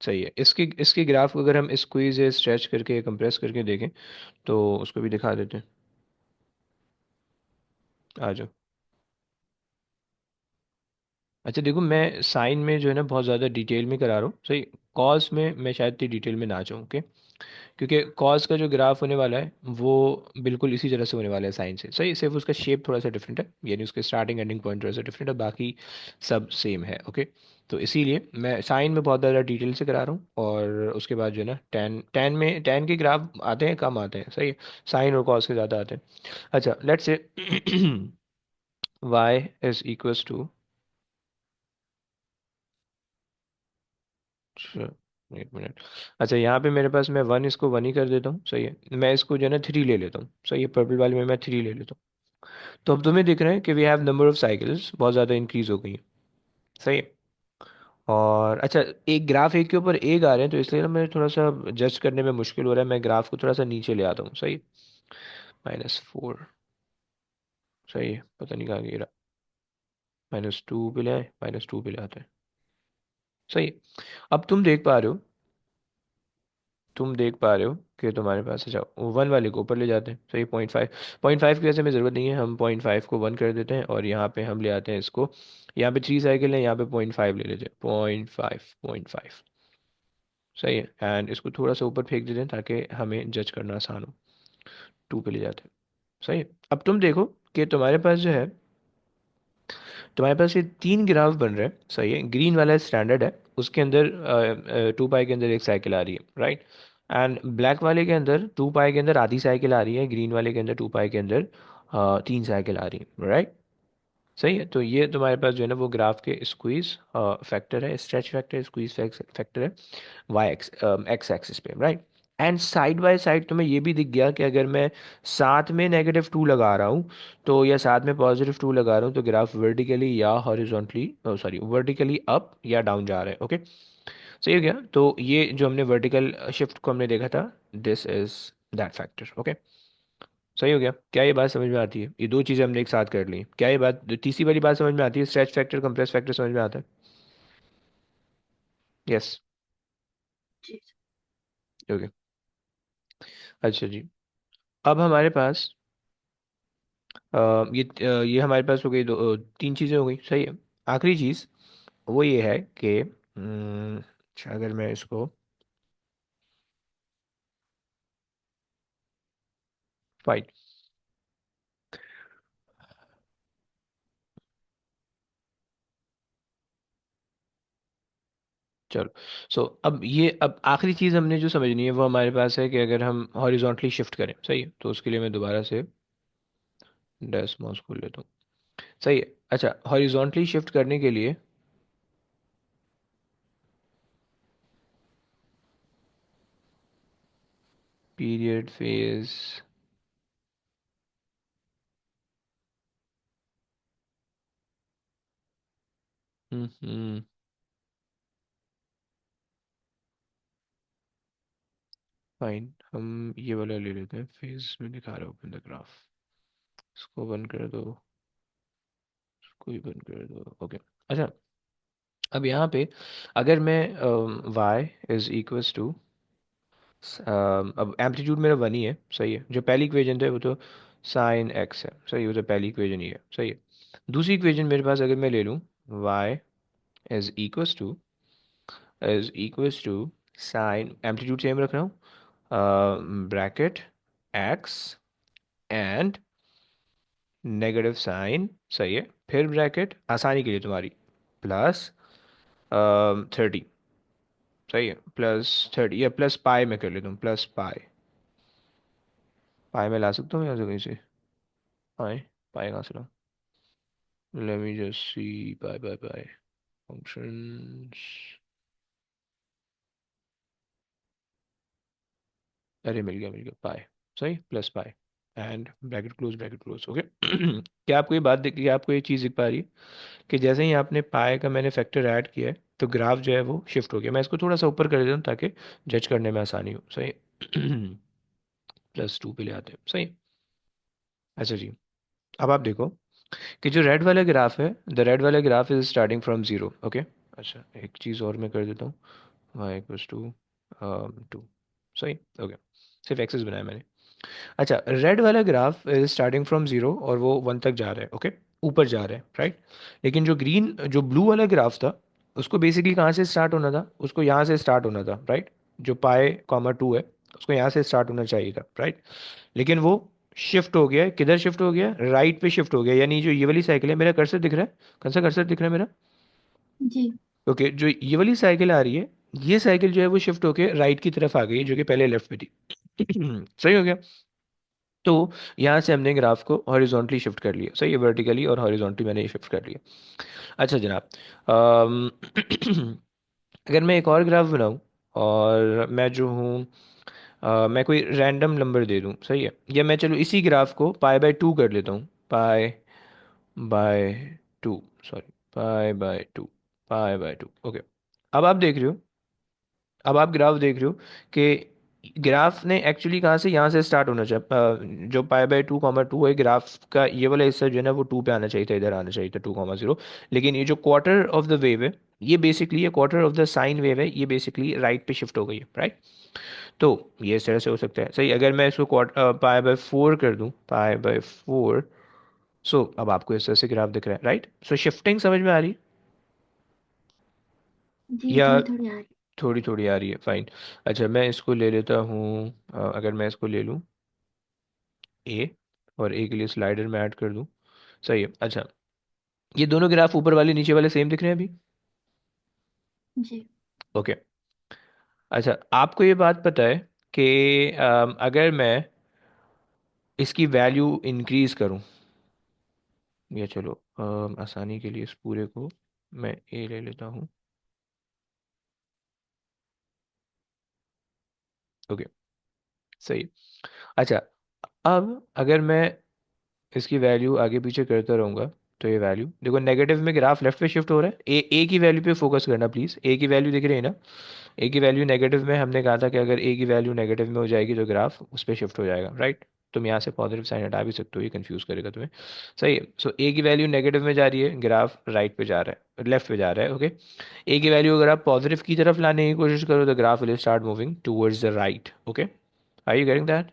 सही है। इसकी इसकी ग्राफ को अगर हम स्क्वीज या स्ट्रेच करके कंप्रेस करके देखें तो उसको भी दिखा देते हैं। आ जाओ। अच्छा देखो, मैं साइन में जो है ना बहुत ज़्यादा डिटेल में करा रहा हूँ, सही। कॉस में मैं शायद इतनी डिटेल में ना चाहूँ, ओके। क्योंकि कॉस का जो ग्राफ होने वाला है वो बिल्कुल इसी तरह से होने वाला है साइन से, सही। सिर्फ उसका शेप थोड़ा सा डिफरेंट है, यानी उसके स्टार्टिंग एंडिंग पॉइंट थोड़ा सा डिफरेंट है, बाकी सब सेम है, ओके। तो इसीलिए मैं साइन में बहुत ज़्यादा डिटेल से करा रहा हूँ, और उसके बाद जो है ना टेन टेन में टेन के ग्राफ आते हैं, कम आते हैं, सही। साइन और कॉस के ज़्यादा आते हैं। अच्छा, let's say y is equals to, एक मिनट। अच्छा, यहाँ पे मेरे पास, मैं वन इसको वन ही कर देता हूँ, सही है। मैं इसको जो है ना थ्री ले लेता हूँ, सही है। पर्पल वाले में मैं थ्री ले लेता हूँ। तो अब तुम्हें दिख रहा है कि we have number of cycles बहुत ज़्यादा इंक्रीज हो गई है, सही है। और अच्छा, एक ग्राफ एक के ऊपर एक आ रहे हैं, तो इसलिए ना मैं थोड़ा सा जज करने में मुश्किल हो रहा है। मैं ग्राफ को थोड़ा सा नीचे ले आता हूँ, सही। -4, सही है। पता नहीं कहाँ गिरा। -2 पे ले आए, -2 पे ले आते हैं, सही है। अब तुम देख पा रहे हो कि तुम्हारे पास, अच्छा, वन वाले को ऊपर ले जाते हैं, सही। 0.5, 0.5 की वैसे में ज़रूरत नहीं है, हम 0.5 को वन कर देते हैं, और यहाँ पे हम ले आते हैं इसको। यहाँ पे थ्री साइकिल है, यहाँ पे 0.5 ले लेते हैं, 0.5, 0.5, सही है। एंड इसको थोड़ा सा ऊपर फेंक देते हैं ताकि हमें जज करना आसान हो। टू पे ले जाते हैं, सही है। अब तुम देखो कि तुम्हारे पास जो है, तुम्हारे पास ये तीन ग्राफ बन रहे हैं, सही है। ग्रीन वाला स्टैंडर्ड है, उसके अंदर 2 पाई के अंदर एक साइकिल आ रही है, राइट। एंड ब्लैक वाले के अंदर 2 पाई के अंदर आधी साइकिल आ रही है, ग्रीन वाले के अंदर 2 पाई के अंदर तीन साइकिल आ रही है, राइट। सही है। तो ये तुम्हारे पास जो है ना वो ग्राफ के स्क्वीज फैक्टर है, स्ट्रेच फैक्टर, स्क्वीज फैक्टर है, वाई एक्स एक्स एक्सिस पे, right. And side by side तुम्हें ये भी दिख गया कि अगर मैं साथ में -2 लगा रहा हूँ, तो या साथ में +2 लगा रहा हूँ, तो ग्राफ वर्टिकली या हॉरिजॉन्टली, सॉरी, वर्टिकली अप या डाउन जा रहा है, ओके। सही हो गया। तो ये जो हमने वर्टिकल शिफ्ट को हमने देखा था, this is that factor, okay. सही हो गया। क्या ये बात समझ में आती है? ये दो चीज़ें हमने एक साथ कर ली, क्या ये बात, तीसरी वाली बात समझ में आती है? स्ट्रेच फैक्टर, कंप्रेस फैक्टर समझ में आता है? यस। जी। ओके। अच्छा जी। अब हमारे पास ये हमारे पास हो गई तीन चीज़ें हो गई, सही है। आखिरी चीज़ वो ये है कि अच्छा, अगर मैं इसको, फाइन, चलो। सो अब आखिरी चीज़ हमने जो समझनी है वो हमारे पास है कि अगर हम हॉरिजॉन्टली शिफ्ट करें, सही है, तो उसके लिए मैं दोबारा से डैश माउस खोल लेता हूँ, सही है। अच्छा, हॉरिजॉन्टली शिफ्ट करने के लिए पीरियड, फेज, हम्म, फाइन, हम ये वाला ले लेते हैं, फेज में दिखा रहा है ओपन द ग्राफ। इसको बंद कर दो, इसको भी बंद कर दो, ओके। अच्छा, अब यहाँ पे अगर मैं y इज इक्वल्स टू, अब एम्पलीट्यूड मेरा वन ही है, सही है। जो पहली इक्वेशन थे वो तो साइन एक्स है, सही है, वो तो पहली इक्वेशन ही है, सही है। दूसरी इक्वेशन मेरे पास अगर मैं ले लूँ, y is equals to sine, amplitude same रख रहा हूँ, ब्रैकेट x एंड -साइन, सही है, फिर ब्रैकेट आसानी के लिए तुम्हारी, +30, सही है, +30 या प्लस पाई में कर लेता हूँ, प्लस पाई। पाई में ला सकता हूँ यहाँ से कहीं से? पाई, पाई कहाँ से लाऊं? लेट मी जस्ट सी, पाई पाई पाई फंक्शंस, अरे मिल गया पाई, सही, plus pi and bracket close, okay. क्या आपको ये बात दिख, क्या आपको ये चीज़ दिख पा रही है कि जैसे ही आपने पाई का मैंने फैक्टर ऐड किया है तो ग्राफ जो है वो शिफ्ट हो गया? मैं इसको थोड़ा सा ऊपर कर देता हूँ ताकि जज करने में आसानी हो, सही। +2 पे ले आते हैं, सही। अच्छा जी। अब आप देखो कि जो रेड वाला ग्राफ है, द रेड वाला graph is starting from zero, okay. अच्छा, एक चीज़ और मैं कर देता हूँ, वाई इक्वल्स टू 2। सही। ओके, सिर्फ एक्सेस बनाया मैंने। अच्छा, रेड वाला graph is starting from zero और वो वन तक जा रहा है, ओके, ऊपर जा रहा है, राइट। लेकिन जो ब्लू वाला ग्राफ था, उसको बेसिकली कहाँ से स्टार्ट होना था, उसको यहाँ से स्टार्ट होना था, राइट। जो पाए कॉमा 2 है, उसको यहाँ से स्टार्ट होना चाहिए था, राइट। लेकिन वो शिफ्ट हो गया है, किधर शिफ्ट हो गया, राइट पे शिफ्ट हो गया, यानी जो ये वाली साइकिल है, मेरा कर्सर दिख रहा है, कौन सा कर्सर दिख रहा है मेरा? जी। ओके, जो ये वाली साइकिल आ रही है, ये साइकिल जो है वो शिफ्ट होके राइट की तरफ आ गई है, जो कि पहले लेफ्ट पे थी। सही हो गया। तो यहाँ से हमने ग्राफ को हॉरिजॉन्टली शिफ्ट कर लिया, सही है, वर्टिकली और हॉरिजॉन्टली मैंने शिफ्ट कर लिया। अच्छा जनाब, अम, अगर मैं एक और ग्राफ बनाऊँ और मैं जो हूँ, मैं कोई रैंडम नंबर दे दूँ, सही है, या मैं चलो इसी ग्राफ को पाई बाय 2 कर लेता हूँ, pi by 2, sorry, pi by 2, pi by 2, okay. अब आप देख रहे हो, अब आप ग्राफ देख रहे हो कि ग्राफ ने एक्चुअली कहाँ से, यहाँ से स्टार्ट होना चाहिए, जो पाई बाय 2 कॉमा 2 है, ग्राफ का ये वाला हिस्सा जो है ना वो 2 पे आना चाहिए था, इधर आना चाहिए था 2 कॉमा 0। लेकिन ये जो क्वार्टर ऑफ द वेव है, ये बेसिकली, ये quarter of the sine wave है, ये बेसिकली राइट पे शिफ्ट हो गई है, राइट। तो ये इस तरह से हो सकता है, सही। अगर मैं इसको पाई बाय 4 कर दूं, पाई बाय 4, सो अब आपको इस तरह से ग्राफ दिख रहा है, राइट। सो शिफ्टिंग समझ में आ रही है जी, या थोड़ी थोड़ी आ रही। थोड़ी थोड़ी आ रही है? फाइन। अच्छा, मैं इसको ले लेता हूँ, अगर मैं इसको ले लूँ ए, और ए के लिए स्लाइडर में ऐड कर दूँ, सही है। अच्छा, ये दोनों ग्राफ ऊपर वाले नीचे वाले सेम दिख रहे हैं अभी? जी। ओके। अच्छा, आपको ये बात पता है कि अगर मैं इसकी वैल्यू इंक्रीज करूँ, या चलो आसानी के लिए इस पूरे को मैं ए ले लेता हूँ, ओके, सही। अच्छा, अब अगर मैं इसकी वैल्यू आगे पीछे करता रहूँगा, तो ये वैल्यू देखो, नेगेटिव में ग्राफ लेफ्ट पे शिफ्ट हो रहा है, ए की वैल्यू पे फोकस करना प्लीज़, ए की वैल्यू दिख रही है ना? ए की वैल्यू नेगेटिव में, हमने कहा था कि अगर ए की वैल्यू नेगेटिव में हो जाएगी तो ग्राफ उस पर शिफ्ट हो जाएगा, राइट। तुम यहाँ से पॉजिटिव साइन हटा भी सकते हो, ये कंफ्यूज करेगा तुम्हें, सही है। सो ए की वैल्यू नेगेटिव में जा रही है, ग्राफ राइट पे जा रहा है, लेफ्ट पे जा रहा है, ओके। ए की वैल्यू अगर आप पॉजिटिव की तरफ लाने की कोशिश करो तो graph will start moving towards the right, okay. Are you getting that?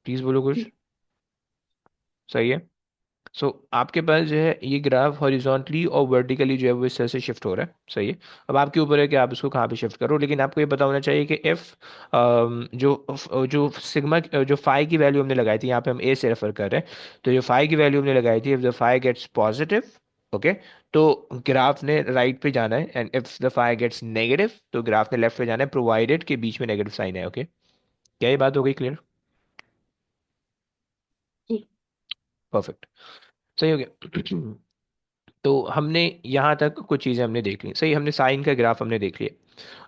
Please बोलो कुछ। जी। सही है। सो आपके पास जो है ये ग्राफ हॉरिजॉन्टली और वर्टिकली जो है वो इस तरह से शिफ्ट हो रहा है, सही है। अब आपके ऊपर है कि आप इसको कहाँ पे शिफ्ट करो, लेकिन आपको ये पता होना चाहिए कि एफ, जो सिग्मा, जो फाई की वैल्यू हमने लगाई थी, यहाँ पे हम ए से रेफर कर रहे हैं, तो जो फाई की वैल्यू हमने लगाई थी, if the phi gets positive, okay, तो ग्राफ ने राइट पे जाना है, and if the phi gets negative, तो ग्राफ ने लेफ्ट पे जाना है, प्रोवाइडेड के बीच में नेगेटिव साइन है, ओके। क्या ये बात हो गई क्लियर? जी। परफेक्ट, सही हो गया। तो हमने यहाँ तक कुछ चीज़ें हमने देख ली, सही, हमने साइन का ग्राफ हमने देख लिया।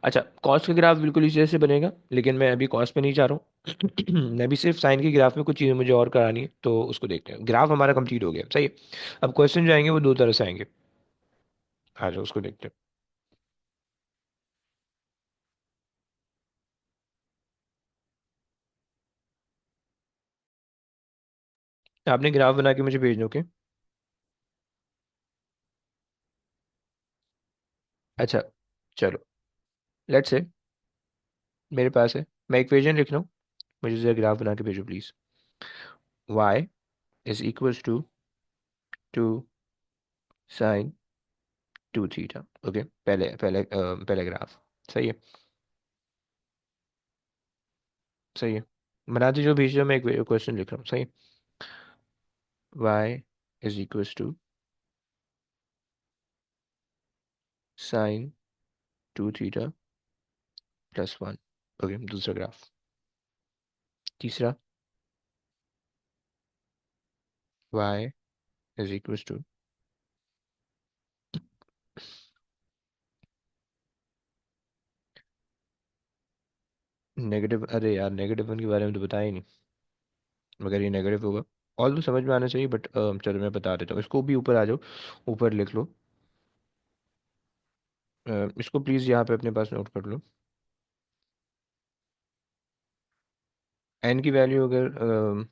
अच्छा, कॉस का ग्राफ बिल्कुल इसी तरह से बनेगा, लेकिन मैं अभी कॉस पे नहीं जा रहा हूँ। मैं भी सिर्फ साइन के ग्राफ में कुछ चीज़ें मुझे और करानी है, तो उसको देखते हैं। ग्राफ हमारा कंप्लीट हो गया, सही है। अब क्वेश्चन जो आएंगे वो दो तरह से आएंगे, आ जाओ उसको देखते हैं। आपने ग्राफ बना के मुझे भेज दो, ओके। अच्छा, चलो, लेट्स से मेरे पास है, मैं इक्वेशन लिख रहा हूँ, मुझे जरा ग्राफ बना के भेजो please. y is equals to 2 sin 2 theta, okay. पहले पहले पहले ग्राफ, सही है, सही है। बनाते जो भेज रहा हूँ, मैं एक क्वेश्चन लिख रहा हूँ, सही। y is equals to sin 2 theta +1, okay, दूसरा ग्राफ। तीसरा, y is equals to, negative, अरे यार नेगेटिव वन के बारे में तो बताया ही नहीं, मगर ये नेगेटिव होगा, ऑल तो समझ में आना चाहिए, बट चलो मैं बता देता हूँ, इसको भी ऊपर आ जाओ, ऊपर लिख लो, इसको प्लीज़ यहाँ पे अपने पास नोट कर लो। n की वैल्यू अगर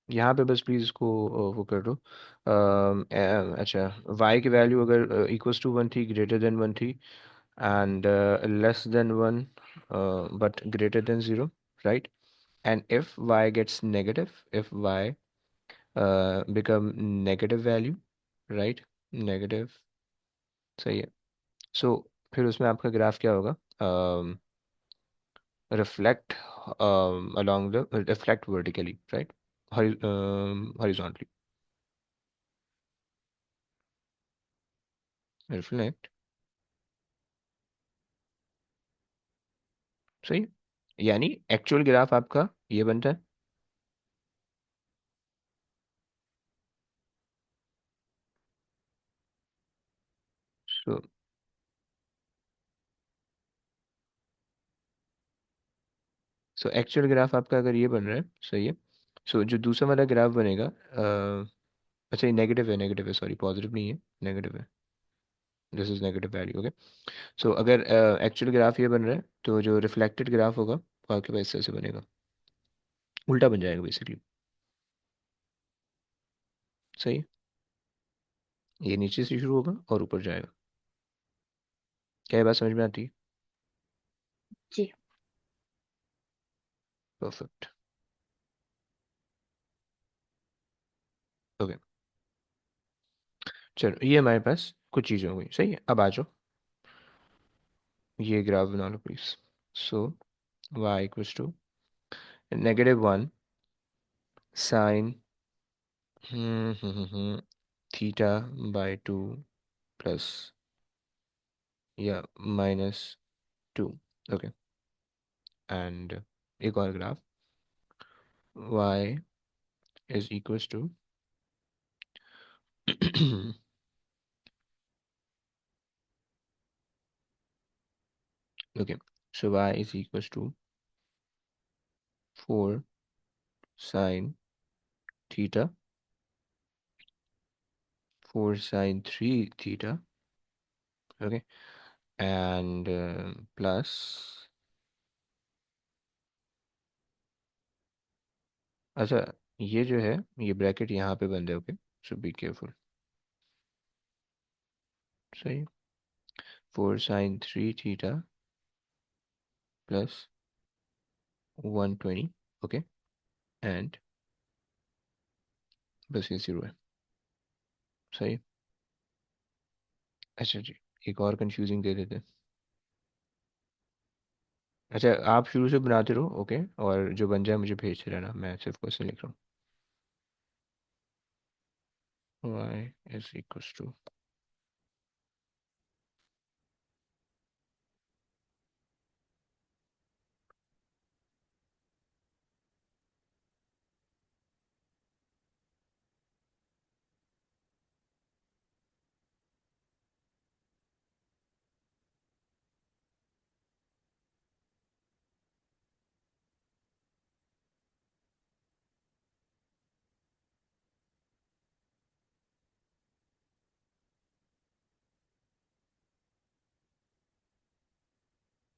यहाँ पे बस प्लीज़ इसको वो कर दो, अच्छा, y की वैल्यू अगर इक्वल्स टू 1 थी, ग्रेटर देन 1 थी, and less than 1 but greater than 0, right? And if y gets negative, if y become negative value, right? Negative, सही है. So फिर उसमें आपका ग्राफ क्या होगा? Reflect along the reflect vertically, right? Horizontally. Reflect, सही. यानी एक्चुअल ग्राफ आपका ये बनता है. सो सो एक्चुअल ग्राफ आपका अगर ये बन रहा है, सही है. सो जो दूसरा वाला ग्राफ बनेगा, अच्छा ये नेगेटिव है, सॉरी, पॉजिटिव नहीं है, नेगेटिव है. This is negative value, okay. So अगर एक्चुअल ग्राफ ये बन रहा है, तो जो रिफ्लेक्टेड ग्राफ होगा वो आपके पास इस तरह से बनेगा, उल्टा बन जाएगा बेसिकली. सही. ये नीचे से शुरू होगा और ऊपर जाएगा. क्या ये बात समझ में आती है? जी। परफेक्ट. ओके. चलो ये हमारे पास कुछ चीज़ें हो गई, सही है. अब आ जाओ, ये ग्राफ बना लो please. So y equals to -1 sine theta by 2 plus या -2. ओके. एंड एक और graph, y is equals to okay, so y is equals to 4 sine theta, 4 sine 3 theta, okay, and plus, अच्छा ये जो है, ये ब्रैकेट यहाँ पे बंद है, ओके. So be careful. सही. 4 sine 3 theta plus 120, okay. And बस ये 0 है. सही. अच्छा जी, एक और कंफ्यूजिंग दे देते हैं. अच्छा आप शुरू से बनाते रहो, ओके, और जो बन जाए मुझे भेजते रहना, मैं सिर्फ क्वेश्चन लिख रहा हूँ. y is equals to,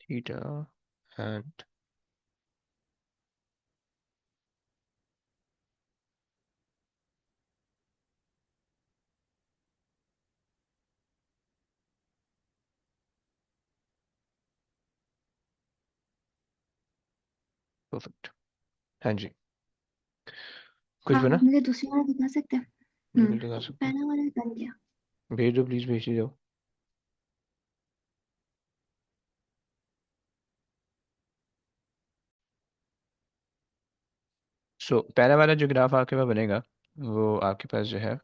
theta and perfect. हाँ जी. कुछ हाँ, बना? आप मुझे दूसरी वाला दिखा सकते हैं? बिल्कुल दिखा सकता हूँ. पहला वाला बन गया। भेज दो प्लीज, भेज ही दो. सो पहला वाला जो ग्राफ आपके पास बनेगा, वो आपके पास जो है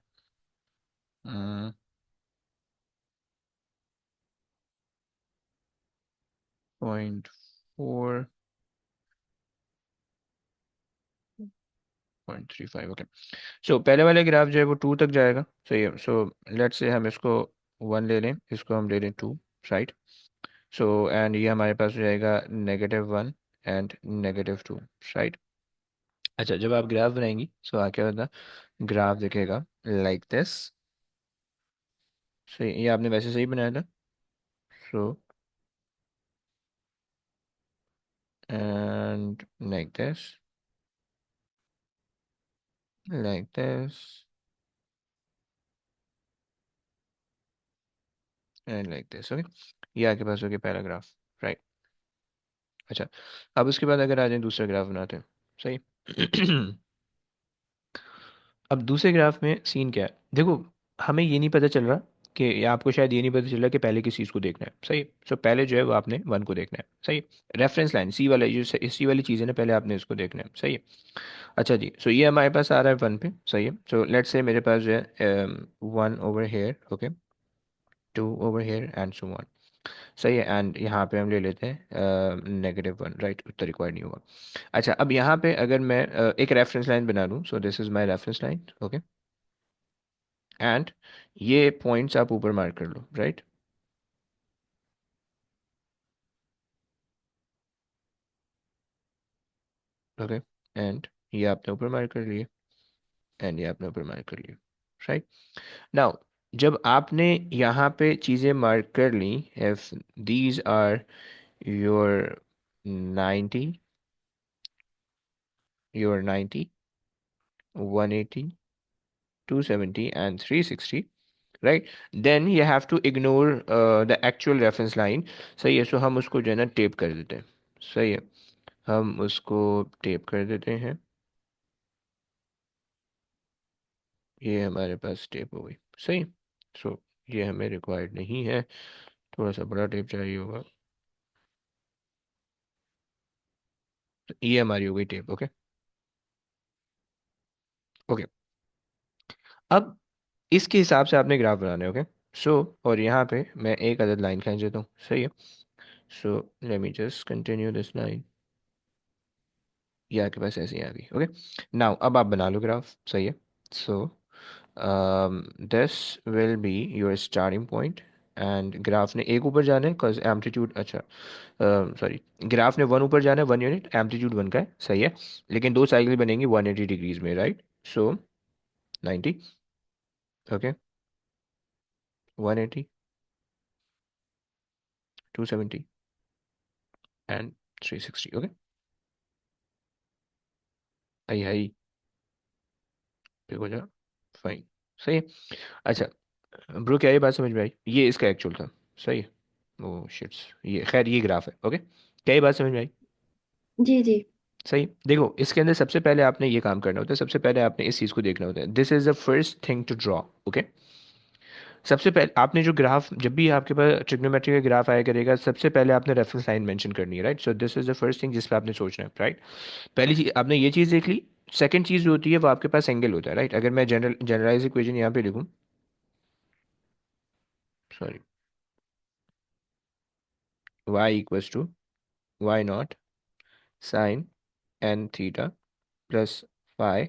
0.4, 0.35, ओके. सो पहले वाले ग्राफ जो है वो 2 तक जाएगा, सही है. सो लेट्स से हम इसको 1 ले लें, इसको हम ले लें 2, राइट. सो एंड ये हमारे पास हो जाएगा -1 एंड -2, राइट. अच्छा जब आप ग्राफ बनाएंगी, सो क्या होता, ग्राफ दिखेगा लाइक दिस. सही, ये आपने वैसे सही बनाया था. So and like this and like this. Okay, ये आपके पास हो गया पहला ग्राफ, राइट। अच्छा, अब उसके बाद अगर आ जाए दूसरा ग्राफ बनाते हैं, सही। अब दूसरे ग्राफ में सीन क्या है, देखो, हमें ये नहीं पता चल रहा कि, या आपको शायद ये नहीं पता चल रहा कि पहले किस चीज़ को देखना है, सही। सो पहले जो है वो आपने वन को देखना है, सही। रेफरेंस लाइन सी वाला, जो सी वाली चीज़ है ना, पहले आपने इसको देखना है, सही है। अच्छा जी, सो ये हमारे पास आ रहा है वन पे, सही है। सो लेट्स से मेरे पास जो है one over here, okay, two over here and so on, सही है। एंड यहाँ पे हम ले लेते हैं नेगेटिव वन, राइट, उतना रिक्वायर्ड नहीं होगा। अच्छा, अब यहाँ पे अगर मैं एक रेफरेंस लाइन बना लूँ, सो this is my reference line, okay. And ये पॉइंट्स आप ऊपर मार्क कर लो, राइट, ओके। एंड ये आपने ऊपर मार्क कर लिए, एंड ये आपने ऊपर मार्क कर लिए, राइट। नाउ, जब आपने यहाँ पे चीज़ें मार्क कर ली, if these are your 90, your 90, 180, 270 and 360, right, then you have to ignore the actual reference line, सही है। सो हम उसको जो है ना टेप कर देते हैं, सही है। हम उसको टेप कर देते हैं, ये हमारे पास टेप हो गई, सही। सो ये हमें रिक्वायर्ड नहीं है, थोड़ा सा बड़ा टेप चाहिए होगा। तो ये हमारी हो गई टेप, ओके। ओके, अब इसके हिसाब से आपने ग्राफ बनाने, ओके। सो और यहाँ पे मैं एक अदद लाइन खींच देता हूँ, सही है। So let me just continue this line, ये आपके पास ऐसे ही आ गई, ओके। नाउ अब आप बना लो ग्राफ, सही है। सो this will be your starting point, and graph ने एक ऊपर जाना है, बिकॉज एम्पलीट्यूड, अच्छा सॉरी, ग्राफ ने वन ऊपर जाना है, 1 यूनिट, एम्पलीट्यूड वन का है, सही है। लेकिन दो साइकिल बनेंगी 180 डिग्रीज में, right. So 90, okay, 180, 270 and 360, okay. I high, ठीक हो जा, फाइन, सही है। अच्छा ब्रो, क्या ये बात समझ में आई, ये इसका एक्चुअल था, सही है। ओ शिट्स, ये खैर ये ग्राफ है, ओके। क्या ये बात समझ में आई, जी जी। सही। देखो, इसके अंदर सबसे पहले आपने ये काम करना होता है, सबसे पहले आपने इस चीज़ को देखना होता है, this is the first thing to draw, okay. सबसे पहले आपने जो ग्राफ, जब भी आपके पास ट्रिग्नोमेट्री का ग्राफ आया करेगा, सबसे पहले आपने रेफरेंस लाइन मेंशन करनी है, right. So this is the first thing जिस पे आपने सोचना है, राइट। पहली चीज आपने ये चीज़ देख ली। सेकंड चीज़ जो होती है वो आपके पास एंगल होता है, राइट। अगर मैं जनरलाइज इक्वेशन यहाँ पे लिखूँ, sorry, y equals to why not sine N theta plus phi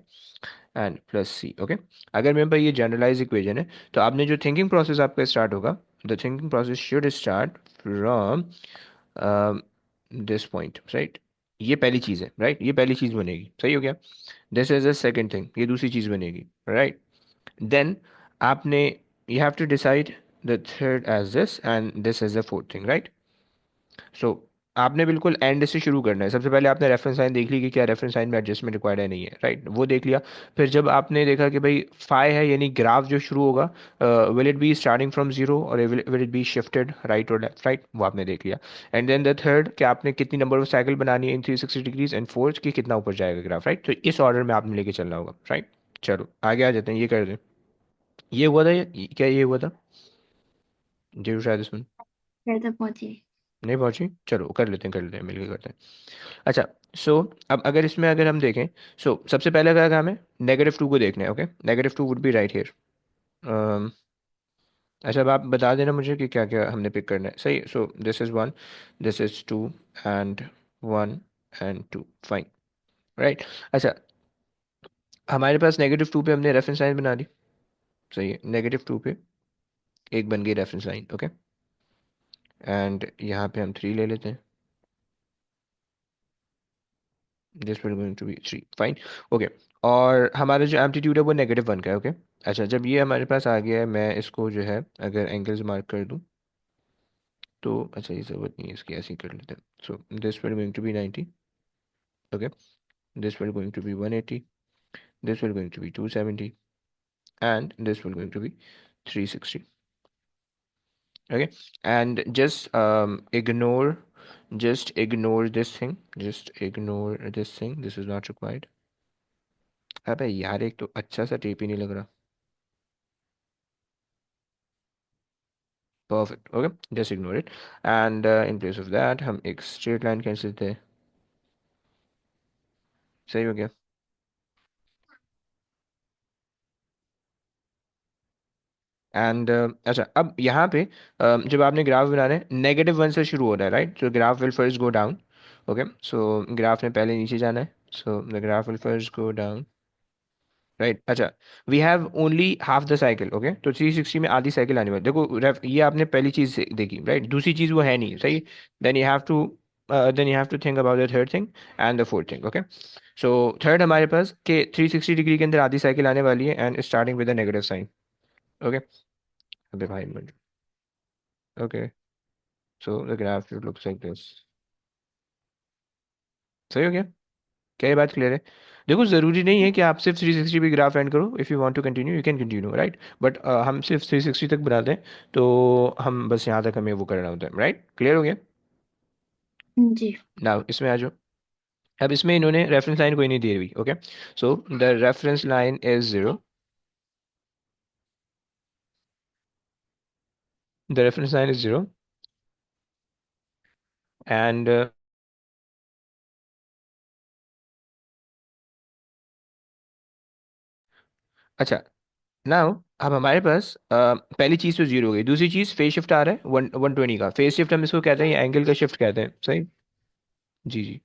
and plus c, okay. अगर मेरे पास ये जनरलाइज इक्वेशन है, तो आपने जो थिंकिंग प्रोसेस आपका स्टार्ट होगा, the thinking process should start from this point, right. ये पहली चीज़ है, राइट, ये पहली चीज़ बनेगी, सही हो गया। This is the second thing, ये दूसरी चीज़ बनेगी, राइट। देन आपने, you have to decide the third as this, and this is the fourth thing, right. So आपने बिल्कुल एंड से शुरू करना है। सबसे पहले आपने रेफरेंस लाइन देख ली कि क्या रेफरेंस लाइन में एडजस्टमेंट रिक्वायर्ड है, नहीं है, राइट, वो देख लिया। फिर जब आपने देखा कि भाई फाई है, यानी ग्राफ जो शुरू होगा, will it be starting from zero और will it be shifted right और लेफ्ट, राइट, वो आपने देख लिया। एंड देन द थर्ड कि आपने कितनी नंबर ऑफ साइकिल बनानी है इन 360 डिग्रीज, एंड फोर्थ कि कितना ऊपर जाएगा ग्राफ, राइट। तो इस ऑर्डर में आपने लेके चलना होगा, राइट। चलो आगे आ जाते हैं, ये कर दें। ये हुआ था, क्या ये हुआ था, जरूर शायद इसमें घर तक पहुंची। नहीं पहुंची, चलो कर लेते हैं मिलके करते हैं। अच्छा, सो अब अगर इसमें अगर हम देखें, सो सबसे पहले क्या काम है, नेगेटिव टू को देखना है, okay. Negative two would be right here. अच्छा, अब आप बता देना मुझे कि क्या क्या हमने पिक करना है, सही। So this is one, this is two and one and two, fine, right. अच्छा, हमारे पास नेगेटिव टू पे हमने रेफरेंस लाइन बना दी, सही है। नेगेटिव टू पे एक बन गई रेफरेंस लाइन, ओके। एंड यहाँ पे हम थ्री ले लेते हैं, this will going to be three, fine, okay. और हमारा जो एम्पलीट्यूड है वो नेगेटिव वन का है, ओके। अच्छा, जब ये हमारे पास आ गया है, मैं इसको जो है अगर एंगल्स मार्क कर दूं, तो अच्छा ये ज़रूरत नहीं है इसकी, ऐसे ही कर लेते हैं। So this will going to be 90, okay. This will going to be 180, this will going to be 270 and this will going to be 360, Okay, and just ignore this thing, just ignore this thing, this is not required. अबे यार एक तो अच्छा सा टेप ही नहीं लग रहा. Perfect. Okay, just ignore it. And in place of that हम एक straight line खींच लेते हैं. सही हो गया. एंड अच्छा, अब यहाँ पे जब आपने ग्राफ बनाना है -1 से शुरू हो रहा है, right? So graph will first go down. Okay, so graph ने पहले नीचे जाना है. So the graph will first go down, right? अच्छा, we have only half the cycle. Okay, तो 360 में आधी साइकिल आने वाली. देखो ये आपने पहली चीज देखी, राइट? दूसरी चीज वो है नहीं, सही. Then you have to then you have to think about the third thing and the fourth thing. Okay, so third हमारे पास के 360 डिग्री के अंदर आधी साइकिल आने वाली है and starting with the negative sign. Okay, अबे भाई. Okay, so the graph looks like this. सही हो गया. क्या ये बात क्लियर है? देखो जरूरी नहीं है कि आप सिर्फ 360 पे ग्राफ एंड करो. If you want to continue you can continue, right? But हम सिर्फ 360 तक बनाते हैं, तो हम बस यहाँ तक हमें वो करना होता है, राइट? क्लियर हो गया. जी। नाउ इसमें आ जाओ. अब इसमें इन्होंने रेफरेंस लाइन कोई नहीं दी हुई. Okay, so the reference line is 0. The reference line is 0 and अच्छा, नाउ अब हमारे पास पहली चीज़ तो 0 हो गई. दूसरी चीज़ फेज शिफ्ट आ रहा है 120 का. फेज शिफ्ट हम इसको कहते हैं, एंगल का शिफ्ट कहते हैं, सही. जी जी.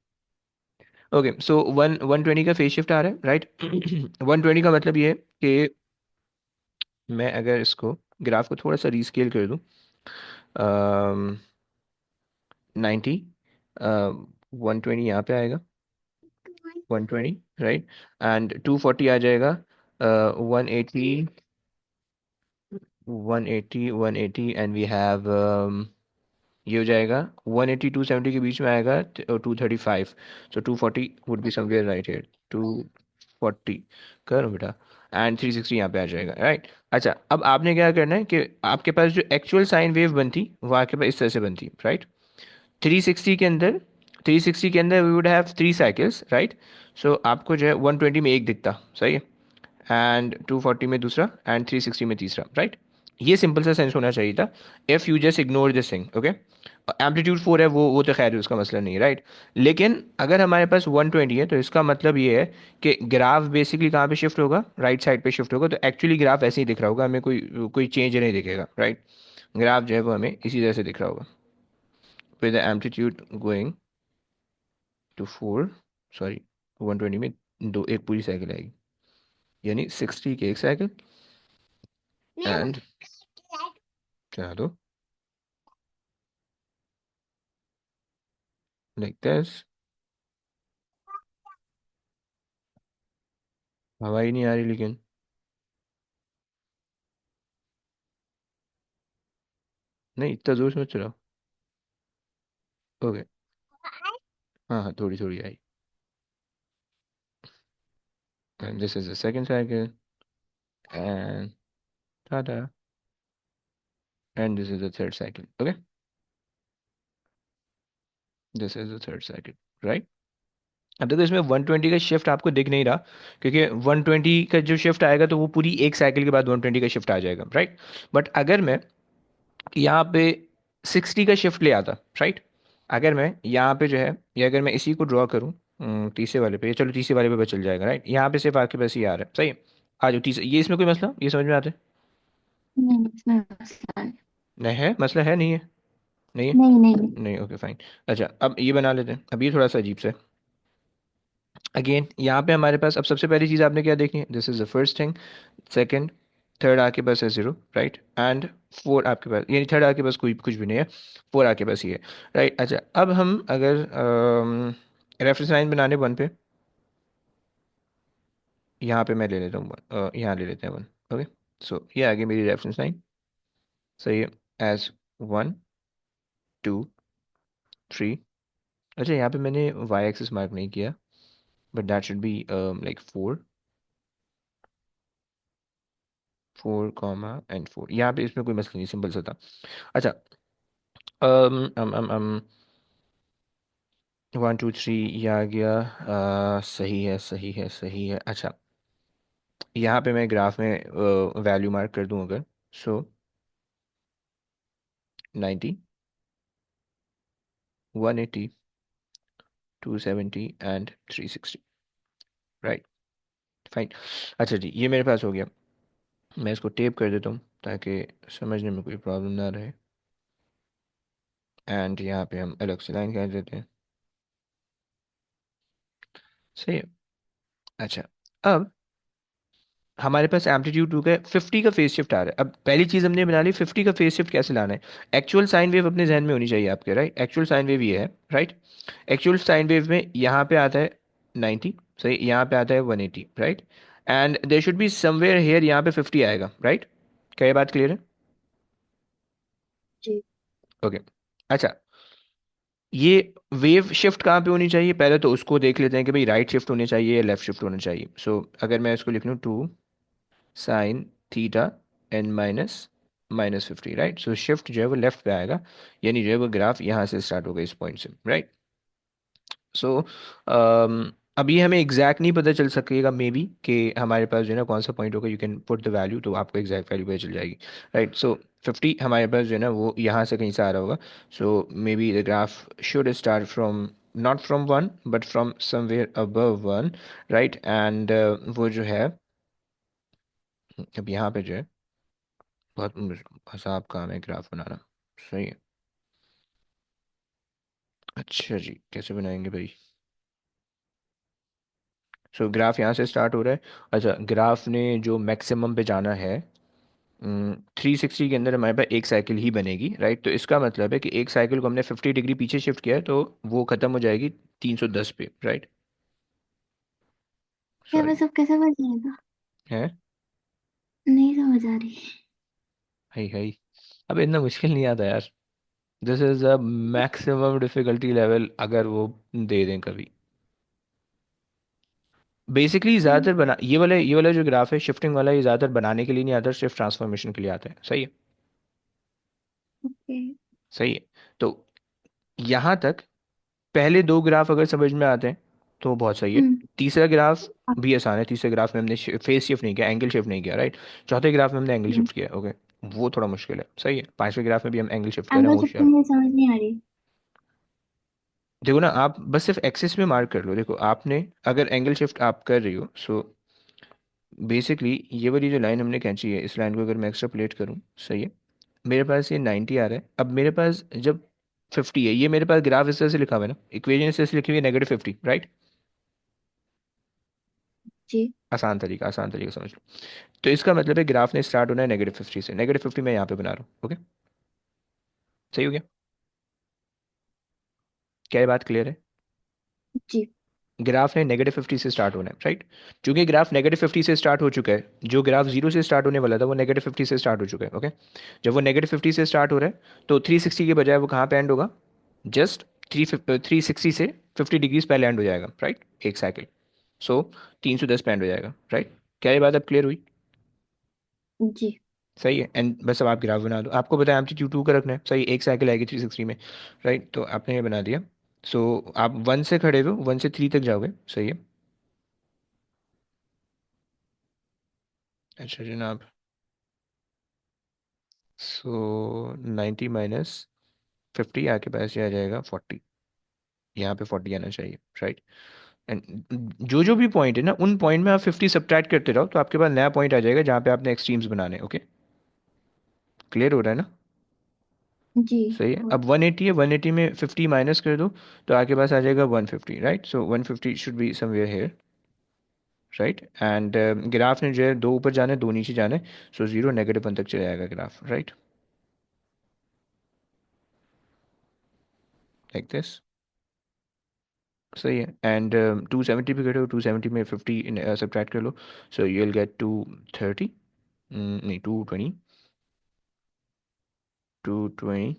ओके, सो 120 का फेज शिफ्ट आ रहा है, राइट? 120 का मतलब ये है कि मैं अगर इसको ग्राफ को थोड़ा सा रीस्केल कर दूं, 90, 120 यहाँ पे आएगा, 120, राइट? एंड 240 आ जाएगा, 180, 180, 180 एंड वी हैव ये हो जाएगा 180 270 के बीच में आएगा 235. सो 240 would be somewhere right here. 240 करो बेटा. एंड 360 यहाँ पे आ जाएगा, राइट? अच्छा, अब आपने क्या करना है कि आपके पास जो एक्चुअल साइन वेव बनती वो आपके पास इस तरह से बनती, राइट? 360 के अंदर 360 के अंदर we would have 3 cycles, right? So आपको जो है 120 में एक दिखता, सही है. एंड 240 में दूसरा एंड 360 में तीसरा, राइट? ये सिंपल सा सेंस होना चाहिए था. If you just ignore this thing. Okay, amplitude 4 है, वो तो खैर उसका मसला नहीं है, राइट? लेकिन अगर हमारे पास 120 है तो इसका मतलब ये है कि ग्राफ बेसिकली कहाँ पे शिफ्ट होगा? राइट साइड पे शिफ्ट होगा. तो एक्चुअली ग्राफ ऐसे ही दिख रहा होगा, हमें कोई कोई चेंज नहीं दिखेगा, राइट? ग्राफ जो है वो हमें इसी तरह से दिख रहा होगा, with the amplitude going to 4, sorry, 120 में दो एक पूरी साइकिल आएगी, यानी 60 की एक साइकिल. एंड चला दो लाइक दिस. हवा ही नहीं आ रही लेकिन. नहीं, इतना जोर से मत चलाओ. ओके, हाँ हाँ, थोड़ी थोड़ी आई. And this is the second cycle and tada, and this is the third cycle. Okay, this is the third cycle, right? अब देखो इसमें 120 का शिफ्ट आपको दिख नहीं रहा, क्योंकि 120 का जो शिफ्ट आएगा तो वो पूरी एक साइकिल के बाद 120 का शिफ्ट आ जाएगा, राइट? बट अगर मैं यहाँ पे 60 का शिफ्ट ले आता, राइट? अगर मैं यहाँ पे जो है, या अगर मैं इसी को ड्रॉ करूँ तीसरे वाले पे, चलो तीसरे वाले पे बस चल जाएगा, राइट? यहाँ पे सिर्फ आपके पास ये आ रहा है, सही है. आ जाओ तीसरे, ये इसमें कोई मसला, ये समझ में आता है? नहीं, इसमें मसला है। नहीं है मसला, है नहीं है? नहीं है. नहीं नहीं। नहीं, ओके फाइन. अच्छा, अब ये बना लेते हैं. अब ये थोड़ा सा अजीब सा है. अगेन यहाँ पे हमारे पास अब सबसे पहली चीज़ आपने क्या देखनी है? This is the first thing. Second, third आपके पास है 0, राइट? एंड 4 आपके पास, यानी थर्ड आपके पास कोई कुछ भी नहीं है. 4 आपके पास ही है, राइट? अच्छा, अब हम अगर रेफरेंस लाइन बनाने 1 पे, यहाँ पे मैं ले लेता हूँ यहाँ ले लेते हैं 1. ओके, सो ये आ गई मेरी रेफरेंस लाइन, सही है. एज 1, 2, 3. अच्छा, यहाँ पे मैंने वाई एक्सिस मार्क नहीं किया, but that should be like 4. 4, 4 यहाँ पे इसमें कोई मसला नहीं, सिंपल सा था। अच्छा, 1 2 3 ये आ गया। सही है, सही है, सही है। अच्छा, यहाँ पे मैं ग्राफ में वैल्यू मार्क कर दूं अगर, सो 90, 180, 270 एंड 360, राइट, फाइन। अच्छा जी, ये मेरे पास हो गया। मैं इसको टेप कर देता हूँ ताकि समझने में कोई प्रॉब्लम ना रहे। एंड यहाँ पे हम अलग से लाइन कर देते हैं। सही है। अच्छा, अब हमारे पास एम्पलीट्यूड 2 का 50 का फेज शिफ्ट आ रहा है। अब पहली चीज़ हमने बना ली, 50 का फेज शिफ्ट कैसे लाना है। एक्चुअल साइन वेव अपने जहन में होनी चाहिए आपके, राइट। एक्चुअल साइन वेव ये है, राइट। एक्चुअल साइन वेव में यहाँ पे आता है 90, सही, यहाँ पे आता है 180, right. And there should be somewhere here, यहाँ पे 50 आएगा, राइट। क्या ये बात क्लियर है? जी। ओके। अच्छा, ये वेव शिफ्ट कहाँ पे होनी चाहिए, पहले तो उसको देख लेते हैं कि भाई राइट शिफ्ट होनी चाहिए या लेफ्ट शिफ्ट होना चाहिए। सो अगर मैं इसको लिख लूँ, 2 sin theta n minus -50, right. So shift जो है वो लेफ्ट पे आएगा, यानी जो है वो ग्राफ यहाँ से स्टार्ट होगा, इस पॉइंट से, राइट। सो अभी हमें एग्जैक्ट नहीं पता चल सकेगा मे बी कि हमारे पास जो है ना कौन सा पॉइंट होगा। You can put the value, तो आपको एग्जैक्ट वैल्यू पता चल जाएगी, राइट। सो 50 हमारे पास जो है ना वो यहाँ से कहीं से आ रहा होगा। So maybe the graph should start from, not from 1 but from somewhere above 1, right. And वो जो है, अब यहाँ पे जो है बहुत आसान काम है ग्राफ बनाना, सही है। अच्छा जी, कैसे बनाएंगे भाई? सो ग्राफ यहाँ से स्टार्ट हो रहा है। अच्छा, ग्राफ ने जो मैक्सिमम पे जाना है, 360 के अंदर हमारे पास एक साइकिल ही बनेगी, राइट। तो इसका मतलब है कि एक साइकिल को हमने 50 डिग्री पीछे शिफ्ट किया है, तो वो ख़त्म हो जाएगी 310 पे, राइट। ये सॉरी, बस अब कैसे बच जाएगा? है, नहीं समझ आ रही। है। अब इतना मुश्किल नहीं आता यार। This is a maximum difficulty level अगर वो दे दें कभी। बेसिकली ज़्यादातर बना, ये वाला जो ग्राफ है शिफ्टिंग वाला, ये ज़्यादातर बनाने के लिए नहीं आता, सिर्फ ट्रांसफॉर्मेशन के लिए आता है, सही है। ओके। सही है। तो यहाँ तक पहले दो ग्राफ अगर समझ में आते हैं तो बहुत सही है। हम्म। तीसरा ग्राफ अब- भी आसान है। तीसरे ग्राफ में हमने फेस शिफ्ट नहीं किया, एंगल शिफ्ट नहीं किया, राइट। चौथे ग्राफ में हमने एंगल हम्म। शिफ्ट किया, ओके। वो थोड़ा मुश्किल है, सही है। पांचवें ग्राफ में भी हम एंगल शिफ्ट करें, एंगल होशियार। शिफ्टिंग में समझ नहीं आ रही। देखो ना, आप बस सिर्फ एक्सिस में मार्क कर लो। देखो आपने अगर एंगल शिफ्ट आप कर रही हो, सो बेसिकली ये वाली जो लाइन हमने खींची है, इस लाइन को अगर मैं एक्स्ट्रापोलेट करूँ, सही है, मेरे पास ये 90 आ रहा है। अब मेरे पास जब 50 है, ये मेरे पास ग्राफ इस तरह से लिखा हुआ है ना, इक्वेशन इस तरह से लिखी हुई है, -50, राइट। जी। आसान तरीका समझ लो। तो इसका मतलब है ग्राफ ने स्टार्ट होना है -50 से। -50 मैं यहाँ पे बना रहा हूँ, ओके। सही हो गया? क्या ये बात क्लियर है? जी। ग्राफ ने -50 से स्टार्ट होना है, राइट। चूंकि ग्राफ -50 से स्टार्ट हो चुका है, जो ग्राफ 0 से स्टार्ट होने वाला था वो -50 से स्टार्ट हो चुका है, ओके। जब वो -50 से स्टार्ट हो रहा है तो 360 के बजाय वो कहाँ पे एंड होगा? जस्ट 360 से 50 डिग्रीज पहले एंड हो जाएगा, राइट, एक साइकिल। सो 310 पे एंड हो जाएगा, राइट। क्या ये बात अब क्लियर हुई? जी। सही है। एंड बस अब आप ग्राफ बना दो। आपको पता है एम्पलीट्यूड 2 का रखना है, सही, एक साइकिल आएगी 360 में, राइट। तो आपने ये बना दिया। सो आप 1 से खड़े हो, 1 से 3 तक जाओगे, सही है। अच्छा जनाब, सो 90 - 50 आपके पास ये आ जाएगा 40। यहाँ पे 40 आना चाहिए, राइट। एंड जो जो भी पॉइंट है ना, उन पॉइंट में आप 50 सब्ट्रैक्ट करते रहो, तो आपके पास नया पॉइंट आ जाएगा जहाँ पे आपने एक्सट्रीम्स बनाने, ओके। क्लियर हो रहा है ना? जी। सही है। और अब 180 है, 180 में 50 माइनस कर दो, तो आपके पास आ जाएगा 150, right. So 150 should be somewhere hair, right. And graph ने जो है दो ऊपर जाना है, दो नीचे जाना है। सो जीरो -1 तक चला जाएगा ग्राफ, राइट, लाइक दिस। सही है। एंड 270 पे खड़े हो, 270 में 50 सब्ट्रैक्ट कर लो। सो यू विल गेट 230, नहीं 220, 220।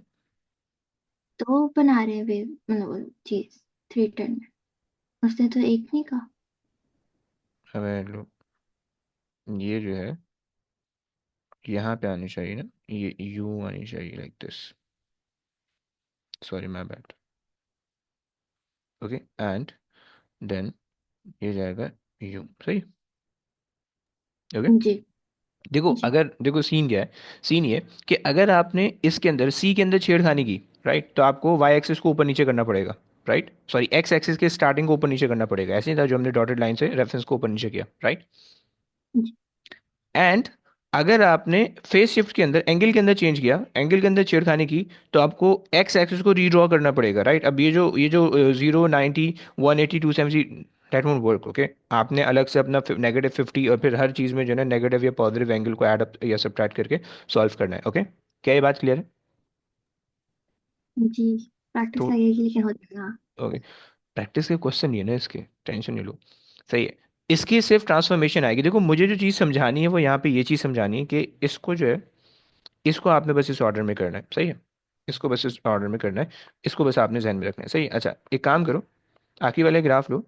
तो बना रहे हैं वे, मतलब चीज 310 में। उसने तो एक नहीं कहा। हमें लो, ये जो है यहाँ पे आनी चाहिए ना, ये यू आनी चाहिए like this, sorry my bad. Okay, and then ये जाएगा यू, सही। ओके, जी। देखो जी। अगर देखो सीन क्या है, सीन ये कि अगर आपने इसके अंदर सी के अंदर छेड़खानी की, राइट, तो आपको वाई एक्सिस को ऊपर नीचे करना पड़ेगा, राइट, सॉरी एक्स एक्सिस के स्टार्टिंग को ऊपर नीचे करना पड़ेगा, ऐसे नहीं था जो हमने डॉटेड लाइन से रेफरेंस को ऊपर नीचे किया, राइट। जी। एंड अगर आपने फेस शिफ्ट के अंदर एंगल के अंदर चेंज किया, एंगल के अंदर छेड़खानी की, तो आपको एक्स एक्सिस को रीड्रॉ करना पड़ेगा, राइट। अब ये जो 0, 90, 180, 270, दैट वोंट वर्क। ओके, आपने अलग से अपना -50 और फिर हर चीज़ में जो है ना नेगेटिव या पॉजिटिव एंगल को ऐड अप या सब्ट्रैक्ट करके सॉल्व करना है। ओके, क्या ये बात क्लियर है? जी। प्रैक्टिस तो लगेगी लेकिन हो जाएगा। ओके, प्रैक्टिस के क्वेश्चन नहीं है ना इसके, टेंशन नहीं लो। सही है, इसकी सिर्फ ट्रांसफॉर्मेशन आएगी। देखो मुझे जो चीज़ समझानी है वो यहाँ पे ये चीज़ समझानी है कि इसको जो है, इसको आपने बस इस ऑर्डर में करना है, सही है। इसको बस इस ऑर्डर में करना है, इसको बस आपने ध्यान में रखना है, सही है। अच्छा एक काम करो, आखिरी वाला ग्राफ लो,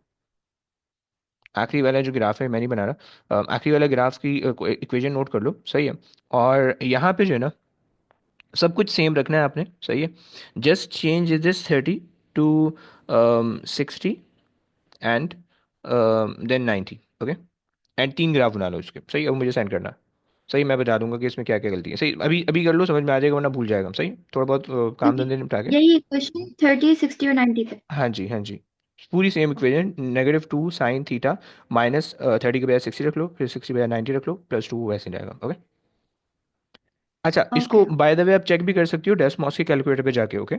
आखिरी वाला जो ग्राफ है मैं नहीं बना रहा, आखिरी वाला ग्राफ की इक्वेशन नोट कर लो, सही है। और यहाँ पे जो है ना सब कुछ सेम रखना है आपने, सही है। Just change this 30 to 60 and then 90। Okay, and 3 graph बना लो इसके, सही। अब मुझे सेंड करना, सही। मैं बता दूंगा कि इसमें क्या क्या गलती है, सही। अभी अभी कर लो, समझ में आ जाएगा, वरना भूल जाएगा, सही। थोड़ा बहुत काम ओके। धंधे निपटा के। यही क्वेश्चन 30, 60 और 90 तक। हाँ जी, हाँ जी, पूरी same equation, -2 sin theta minus 30 के बजाय 60 रख लो, फिर 60 बजाय 90 रख लो, +2 वैसे जाएगा। ओके, अच्छा इसको ओके। बाय द वे आप चेक भी कर सकती हो डेस्मॉस के कैलकुलेटर पे जाके। ओके,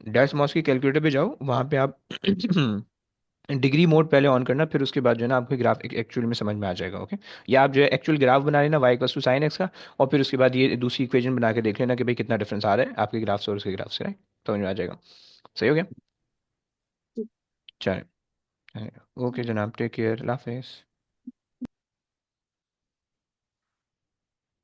डेस्मॉस के कैलकुलेटर पे जाओ, वहाँ पे आप डिग्री मोड पहले ऑन करना, फिर उसके बाद जो है ना आपको ग्राफ एक्चुअल में समझ में आ जाएगा। ओके, या आप जो है एक्चुअल ग्राफ बना लेना y = sin x का, और फिर उसके बाद ये दूसरी इक्वेशन बना के देख लेना कि भाई कितना डिफरेंस आ रहा है आपके ग्राफ से और उसके ग्राफ से, राइट, समझ में आ जाएगा। सही हो गया, चलिए। ओके जनाब, टेक केयर, अल्लाह हाफिज़।